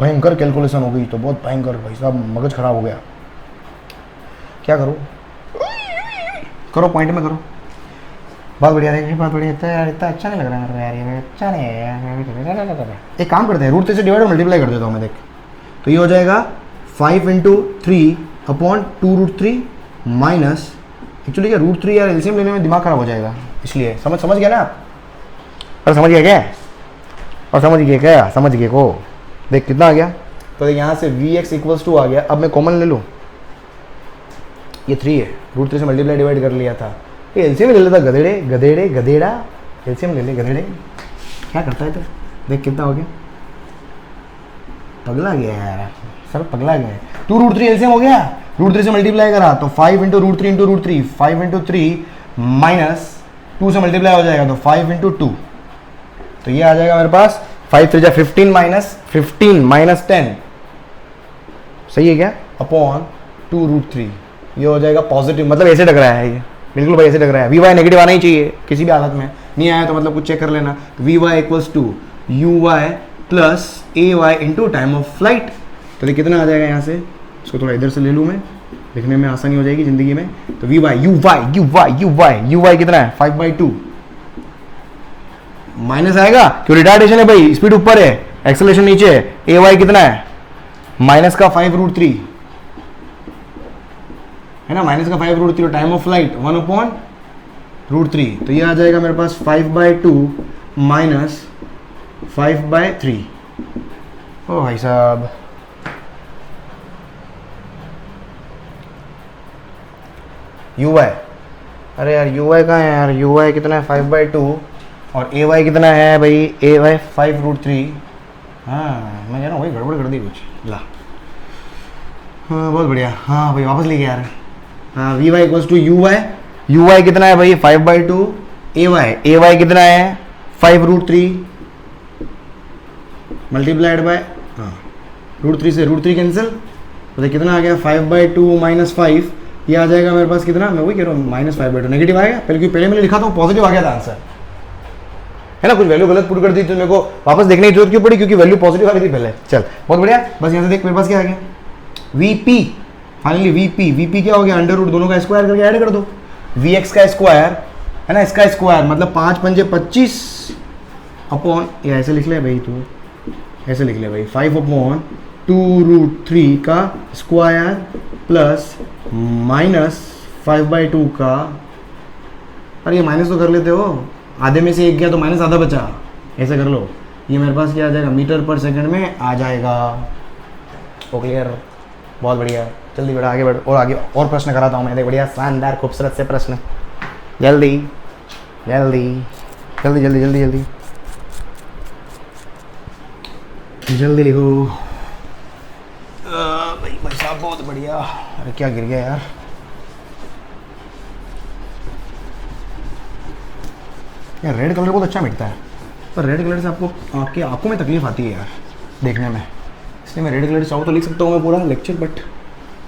भयंकर कैलकुलेशन हो गई, तो बहुत भयंकर भाई साहब, मगज खराब हो गया, क्या करो, करो पॉइंट में करो, बहुत बढ़िया है, बहुत बढ़िया, इतना अच्छा नहीं लग रहा है यार, ये अच्छा नहीं है यार। एक काम करते हैं, √3 से डिवाइड और मल्टीप्लाई कर देता हूँ मैं, देख तो ये हो जाएगा 5 × 3/2√3 माइनस, एक्चुअली क्या √3 यार एलसीएम लेने में दिमाग खराब हो जाएगा, इसलिए समझ गया ना आप, और समझ गया क्या, और समझ गए को, देख कितना आ गया, तो यहाँ से vx = आ गया। अब मैं कॉमन ले लूँ, ये 3 है, √3 से मल्टीप्लाई डिवाइड कर लिया था, ये एलसीएम ले लेता, गधेड़ा एलसीएम ले ले, गधेड़े क्या करता है तो, देख कितना हो गया, पगला गया यार सर, पगला गया। 2 √3 एलसीएम हो गया, √3 से मल्टीप्लाई करा तो 5 × √3 5 × 3 माइनस 2 से मल्टीप्लाई हो जाएगा तो 5 × 2, तो ये आ जाएगा मेरे पास 5 × 3 = 15 माइनस 10, सही है क्या, अपॉन 2 √3, ये हो जाएगा पॉजिटिव, मतलब ऐसे टकराया है ये, बिल्कुल भाई ऐसे टकराया है। vy नेगेटिव आना ही चाहिए किसी भी हालत में, नहीं आया तो मतलब कुछ चेक कर लेना। vy = uy + ay × time of flight, तो ये कितना आ जाएगा यहाँ से, इसको थोड़ा इधर से ले लूँ मैं, लिखने में आसानी हो जाएगी ज़िंदगी में। तो uy कितना है 5/2, माइनस आएगा क्यों, रिटार्डेशन है भाई, स्पीड ऊपर है, एक्सेलरेशन नीचे है, ay कितना है -5 √3 है ना, -5 √3, टाइम ऑफ फ्लाइट 1/√3, तो ये आ जाएगा मेरे पास 5/2 माइनस 5/3। ओ भाई साहब यू वाई, अरे यार यू वाई कहाँ है यार, यू वाई कितना है 5/2 और ए वाई कितना है भाई, ए वाई 5√3। हाँ मैं ना वही गड़बड़ कर दी कुछ ला। हाँ बहुत बढ़िया, हाँ भाई वापस लेके आ रहे हैं। हाँ v y equals to u Y कितना है भाई 5/2, ए वाई कितना है 5√3 मल्टीप्लाइड बाय, हाँ √3 से √3 कैंसिल, तो कितना आ गया 5/2 माइनस 5, ये आ जाएगा मेरे पास कितना, मैं वही कह रहा हूँ -5/2 नेगेटिव आएगा, पहले मैंने लिखा था पॉजिटिव आ गया था आंसर, है ना। कुछ वैल्यू गलत पुट कर दी तो मेरे को वापस देखने की जरूरत क्यों पड़ी, क्योंकि वैल्यू पॉजिटिव आ गई थी पहले। चल बहुत बढ़िया, बस यहाँ से देख मेरे पास क्या आ गया वीपी, फाइनली वीपी क्या हो गया, अंडर रूट दोनों का स्क्वायर करके ऐड कर दो, वीएक्स का स्क्वायर है ना, इसका स्क्वायर मतलब 5 पंजे 25 अपॉन, ये ऐसे लिख ले भाई, तू ऐसे लिख ले भाई 5/2√3 का स्क्वायर प्लस -5/2 का, अरे ये माइनस तो कर लेते हो, आधे में से एक गया तो माइनस आधा बचा, ऐसे कर लो, ये मेरे पास क्या आ जाएगा मीटर पर सेकंड में आ जाएगा। ओ क्लियर, बहुत बढ़िया, जल्दी बढ़ा आगे बढ़, और आगे और प्रश्न कराता हूँ मैं, देख बढ़िया शानदार खूबसूरत से प्रश्न, जल्दी जल्दी जल्दी जल्दी जल्दी जल्दी जल्दी लिखो भाई साहब, बहुत बढ़िया। अरे क्या गिर गया यार, यार रेड कलर बहुत अच्छा मिटता है, पर रेड कलर से आपको आपकी आंखों में तकलीफ आती है यार देखने में, इसलिए मैं रेड कलर चाहूँ तो लिख सकता हूँ मैं पूरा lecture, but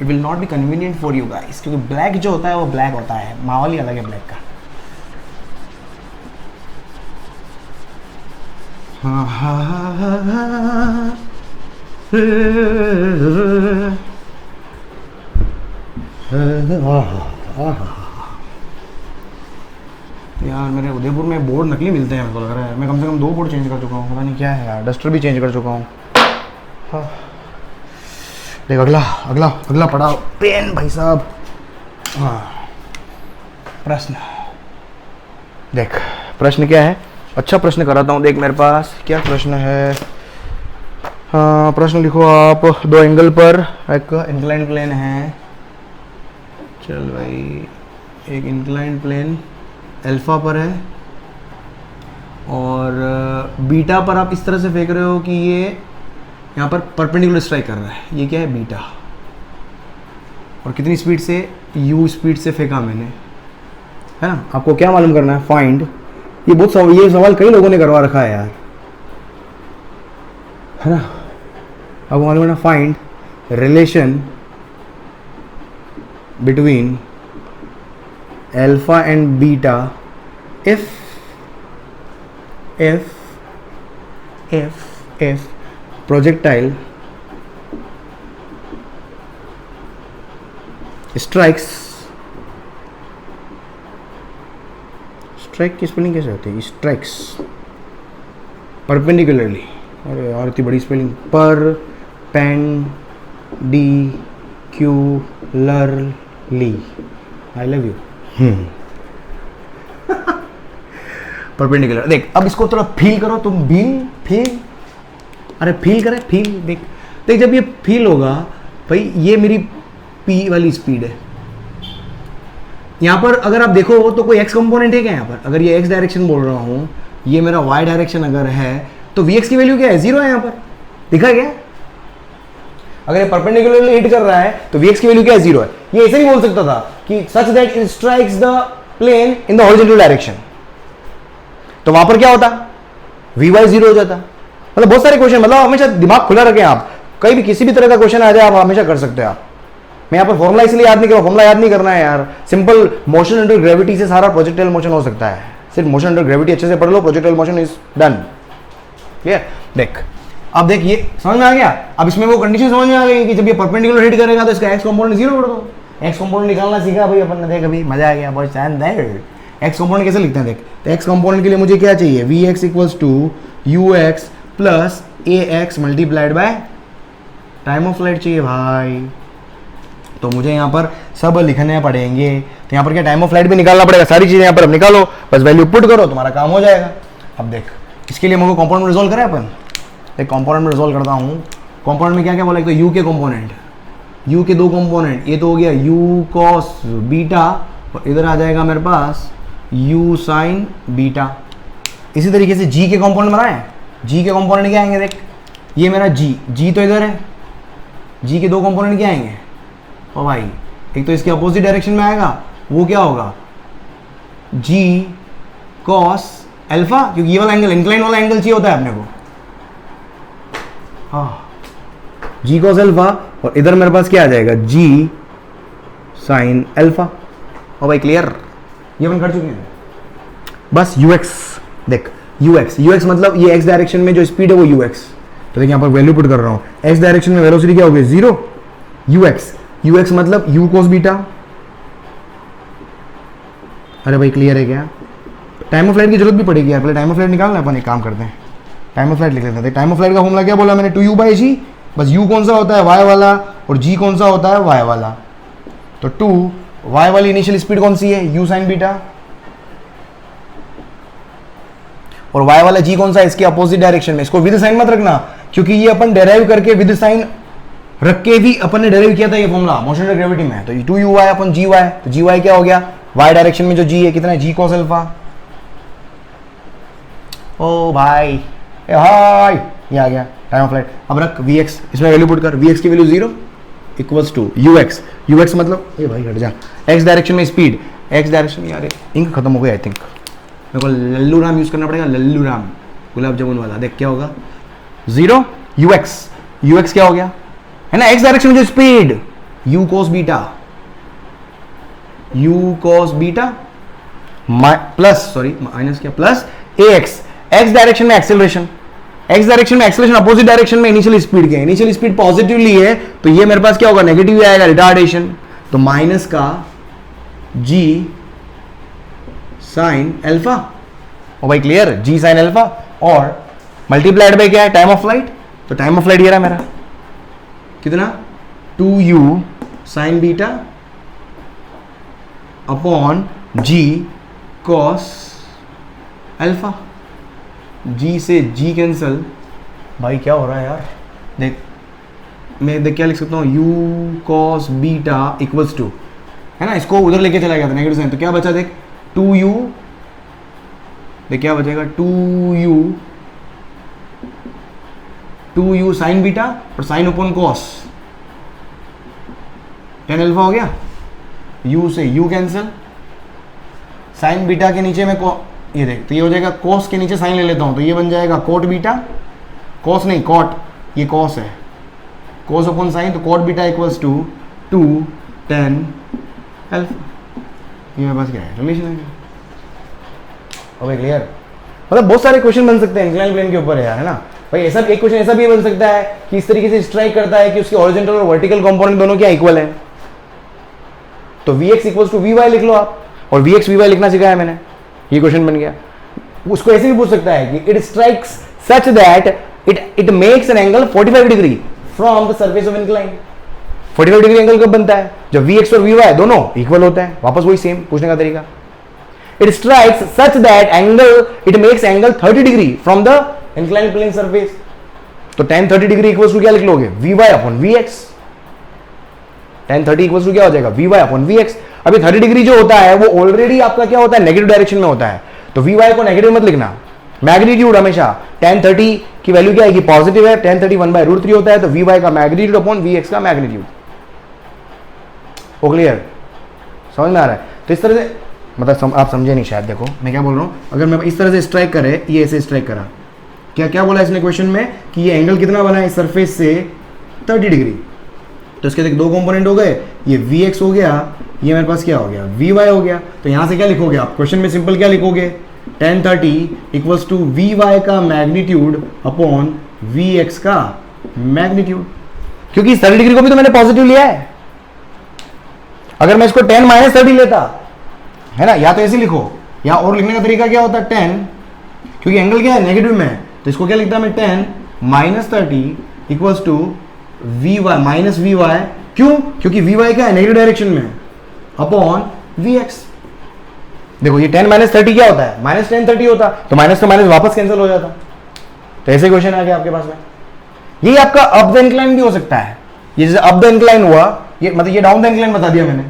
it will not be convenient for you guys, क्योंकि ब्लैक जो होता है वो ब्लैक होता है, माहौल ही अलग है ब्लैक का। हाँ हाँ हाँ हाँ यार मेरे उदयपुर में बोर्ड नकली मिलते हैं, मेरे को लग रहा है मैं कम से कम 2 बोर्ड चेंज कर चुका हूँ, पता नहीं क्या है यार, डस्टर भी चेंज कर चुका हूँ। हाँ देख अगला अगला अगला पढ़ा पेन भाई साहब। हाँ प्रश्न देख, प्रश्न क्या है, अच्छा प्रश्न कराता हूँ, देख मेरे पास क्या प्रश्न है। हाँ प्रश्न लिखो आप, 2 एंगल पर एक इंक्लाइन प्लेन है, चल भाई एक इंक्लाइन प्लेन अल्फा पर है और बीटा पर आप इस तरह से फेंक रहे हो कि ये यहाँ पर परपेंडिकुलर स्ट्राइक कर रहा है, ये क्या है बीटा, और कितनी स्पीड से, u स्पीड से फेंका मैंने, है ना। आपको क्या मालूम करना है, फाइंड, ये बहुत ये सवाल कई लोगों ने करवा रखा है यार, है ना। आपको मालूम करना find relation between alpha and beta if projectile strikes, strike की स्पेलिंग कैसे होती है, स्ट्राइक्स परपेंडिकुलरली, अरे यार इतनी बड़ी spelling, perpendicularly, I love you. Perpendicular, देख अब इसको थोड़ा फील करो तुम, फील, अरे फील करे, फील, देख जब ये फील होगा भाई, ये मेरी पी वाली स्पीड है, यहाँ पर अगर आप देखो तो कोई एक्स कंपोनेंट है क्या यहाँ पर, अगर ये एक्स डायरेक्शन बोल रहा हूँ, ये मेरा वाई डायरेक्शन अगर है, तो वी एक्स की वैल्यू क्या है, 0 है यहाँ पर, दिखा क्या, अगर ये परपेंडिकुलरली हिट कर रहा है तो वी एक्स की वैल्यू क्या है, 0 है। ये ऐसे ही बोल सकता था कि such that it strikes the plane in the horizontal direction, तो वहां पर क्या होता, वी वाई 0 हो जाता। मतलब बहुत सारे क्वेश्चन, मतलब हमेशा दिमाग खुला रखें आप, कहीं भी किसी भी तरह का क्वेश्चन आ जाए आप हमेशा कर सकते हो आप। मैं यहाँ पर फॉर्मुला इसलिए याद नहीं कर रहा, फॉर्मुला याद नहीं करना है यार, सिंपल मोशन अंडर ग्रेविटी से सारा प्रोजेक्टाइल मोशन हो सकता है, सिर्फ मोशन अंडर ग्रेविटी अच्छे से पढ़ लो, projectile motion is done. Clear, देख अब देख ये समझ में आ गया, अब इसमें वो कंडीशन समझ में आ गई कि जब ये परपेंडिकुलर हिट करेगा तो इसका एक्स कंपोनेंट 0 कर दो, एक्स कंपोनेंट निकालना सीखा भाई अपन ने, देख अभी मजा आ गया, बहुत शानदार। एक्स कंपोनेंट कैसे लिखते हैं देख, तो एक्स कंपोनेंट के लिए मुझे क्या चाहिए, v x equals to you x plus A x multiplied by time of flight चाहिए भाई, तो मुझे यहाँ पर सब लिखने पड़ेंगे, तो यहाँ पर क्या टाइम ऑफ फ्लाइट भी निकालना पड़ेगा, सारी चीज़ें यहाँ पर अब निकालो, बस वैल्यू पुट करो, तुम्हारा काम हो जाएगा। अब देख इसके लिए मुझे कंपोनेंट में रिजोल्व करें अपन, एक कंपोनेंट में रिजोल्व करता हूँ, कंपोनेंट में क्या क्या बोला, एक तो यू के कंपोनेंट, यू के 2 कंपोनेंट, ये तो हो गया यू कॉस बीटा और इधर आ जाएगा मेरे पास u साइन बीटा। इसी तरीके से g के कंपोनेंट बनाए, g के कंपोनेंट क्या आएंगे, देख ये मेरा g तो इधर है, g के दो कंपोनेंट क्या आएंगे, और भाई एक तो इसके अपोजिट डायरेक्शन में आएगा, वो क्या होगा g cos अल्फा, क्योंकि ये वाला एंगल इंक्लाइन वाला एंगल चाहिए होता है अपने को, हाँ g cos अल्फा, और इधर मेरे पास क्या आ जाएगा g साइन अल्फा। और भाई क्लियर, ये अपन कर चुके हैं। बस ux देख, ux मतलब ये x डायरेक्शन में जो स्पीड है वो ux, तो देख यहाँ पर वैल्यू पुट कर रहा हूँ, x डायरेक्शन में वेलोसिटी क्या होगी 0, ux मतलब u cos बीटा। अरे भाई क्लियर है क्या, टाइम ऑफ फ्लाइट की जरूरत भी पड़ेगी यार, पहले टाइम ऑफ फ्लाइट निकालना है, अपन एक काम करते हैं टाइम ऑफ फ्लाइट लिख लेते हैं। टाइम ऑफ फ्लाइट का फॉर्मूला क्या बोला मैंने, 2u/g, बस u कौन सा होता है y वाला और g कौन सा होता है y वाला, तो 2 y वाली इनिशियल स्पीड कौन सी है u साइन बीटा, और y वाला g कौन सा है इसके अपोजिट डायरेक्शन में। इसको विद साइन मत रखना, क्योंकि ये अपन डेराइव करके विद साइन रख के भी अपन ने डेराइव किया था ये फॉर्मूला मोशन ऑफ ग्रेविटी में, तो 2u अपन gy, तो gy क्या हो गया y डायरेक्शन में जो g है कितना है g cos अल्फा। ओ भाई हाय, ये आ गया टाइम ऑफ फ्लाइट। अब रख vx, इसमें वैल्यू पुट कर, vx की वैल्यू 0 इक्वल्स टू ux मतलब ये भाई हट जा, x डायरेक्शन में स्पीड, x डायरेक्शन में यार इंक खत्म हो गया आई थिंक, मेरे को लल्लू राम यूज करना पड़ेगा, लल्लू राम गुलाब जामुन वाला। देख क्या होगा 0 ux क्या हो गया है ना, x डायरेक्शन में जो speed u cos beta plus sorry minus क्या प्लस ax, x डायरेक्शन में एक्सेलरेशन, x डायरेक्शन में एक्सेलरेशन अपोजिट डायरेक्शन में इनिशियल स्पीड के, इनिशियल स्पीड पॉजिटिवली है तो ये मेरे पास क्या होगा नेगेटिव आएगा रिटार्डेशन, तो माइनस का g साइन अल्फा। ओ भाई क्लियर, g साइन अल्फा और मल्टीप्लाइड बाय क्या है टाइम ऑफ फ्लाइट, तो टाइम ऑफ फ्लाइट ये रहा मेरा कितना 2u sine beta upon g cos alpha. g से g कैंसल, भाई क्या हो रहा है यार, देख मैं देख क्या लिख सकता हूँ u cos beta equals to, है ना, इसको उधर लेके चला गया था नेगेटिव साइन, तो क्या बचा देख 2u, देख क्या बचेगा 2u साइन बीटा और sine upon cos, tan alpha हो गया, u से u कैंसल, साइन बीटा के नीचे में ये देख, तो ये हो जाएगा cos के नीचे साइन ले लेता हूं, तो ये बन जाएगा cot बीटा, cos नहीं cot, ये cos है, cos अपॉन साइन, तो cot beta equals to 2 tan alpha. ये मेरे पास क्या है रिलेशन है, ओके क्लियर। मतलब बहुत सारे क्वेश्चन बन सकते हैं इंक्लाइन प्लेन के ऊपर है यार, है ना भाई। ऐसा एक क्वेश्चन ऐसा भी बन सकता है कि इस तरीके से स्ट्राइक करता है कि उसके हॉरिजॉन्टल और वर्टिकल कंपोनेंट दोनों क्या इक्वल है, तो vx इक्वल्स टू vy लिख लो आप, और vx vy लिखना सिखाया मैंने, ये क्वेश्चन बन गया। उसको ऐसे भी पूछ सकता है कि it strikes such that it makes an angle 45 degree from the surface of incline. 45 degree angle कब बनता है, जब vx और vy दोनों इक्वल होता है। वापस वही सेम पूछने का तरीका, it strikes such that angle it makes angle 30 degree from the incline plane surface, तो tan 30 डिग्री इक्वल्स टू क्या लिख लोगे vy upon vx, tan 30 equals to क्या हो जाएगा vy अपॉन vx। अभी 30 डिग्री जो होता है वो ऑलरेडी आपका क्या होता है नेगेटिव डायरेक्शन में होता है, तो vy को नेगेटिव मत लिखना, मैग्नीट्यूड हमेशा tan 30 की वैल्यू क्या आएगी पॉजिटिव है, tan 30 1/√3 होता है, तो vy का मैग्नीट्यूड अपॉन vx का मैग्नीट्यूड। ओ क्लियर, समझ में आ रहा है। तो इस तरह से मतलब आप समझे नहीं शायद, देखो मैं क्या बोल रहा हूँ, अगर मैं इस तरह से स्ट्राइक करे, ये ऐसे स्ट्राइक करा, क्या क्या बोला इसने क्वेश्चन में कि ये एंगल कितना बना है सरफेस से 30 डिग्री, तो इसके देख दो कंपोनेंट हो गए, ये vx हो गया, ये मेरे पास क्या हो गया vy हो गया। तो यहां से क्या लिखोगे आप क्वेश्चन में, सिंपल क्या लिखोगे tan 30 इक्वल्स टू vy का मैग्नीट्यूड अपॉन vx का मैग्नीट्यूड, क्योंकि 30 डिग्री को भी तो मैंने पॉजिटिव लिया है। अगर मैं इसको tan माइनस 30 लेता है ना, या तो ऐसे लिखो, या और लिखने का तरीका क्या होता है tan, क्योंकि एंगल क्या है नेगेटिव में, तो इसको क्या लिखता मैं tan minus 30 equals to vy minus vy, क्यों, क्योंकि vy क्या है नेगेटिव डायरेक्शन में, अपॉन vx। देखो ये tan माइनस 30 क्या होता है माइनस tan 30 होता, तो माइनस का माइनस वापस कैंसिल हो जाता। तो ऐसे क्वेश्चन आ गया आपके पास में, ये आपका अप द इंक्लाइन भी हो सकता है, ये जैसे अप द इंक्लाइन हुआ, ये मतलब ये डाउन द इंक्लाइन बता दिया मैंने,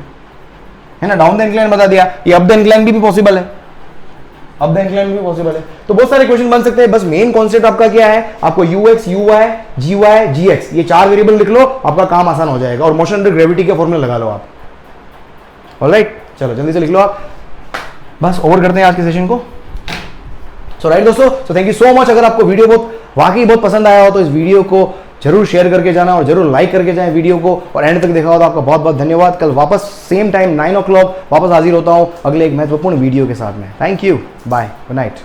है ना, डाउन द इंक्लाइन बता दिया, ये अप द इंक्लाइन भी पॉसिबल है, अप द इंक्लाइन भी पॉसिबल है। तो बहुत सारे क्वेश्चन बन सकते हैं, बस मेन कॉन्सेप्ट आपका क्या है, आपको ux, uy, gy, gx ये 4 वेरिएबल लिख लो, आपका काम आसान हो जाएगा, और मोशन अंडर ग्रेविटी के फॉर्मूला लगा लो आप। ऑलराइट, चलो जल्दी से लिख लो आप, बस ओवर करते हैं आज के सेशन को। सो राइट दोस्तों, so thank you so much. अगर आपको वीडियो वाकई बहुत पसंद आया हो तो इस वीडियो को जरूर शेयर करके जाना और जरूर लाइक करके जाएं वीडियो को, और एंड तक देखा हो तो आपका बहुत बहुत धन्यवाद। कल वापस सेम टाइम 9 o'clock वापस हाजिर होता हूं अगले एक महत्वपूर्ण वीडियो के साथ में। Thank you, bye, good night.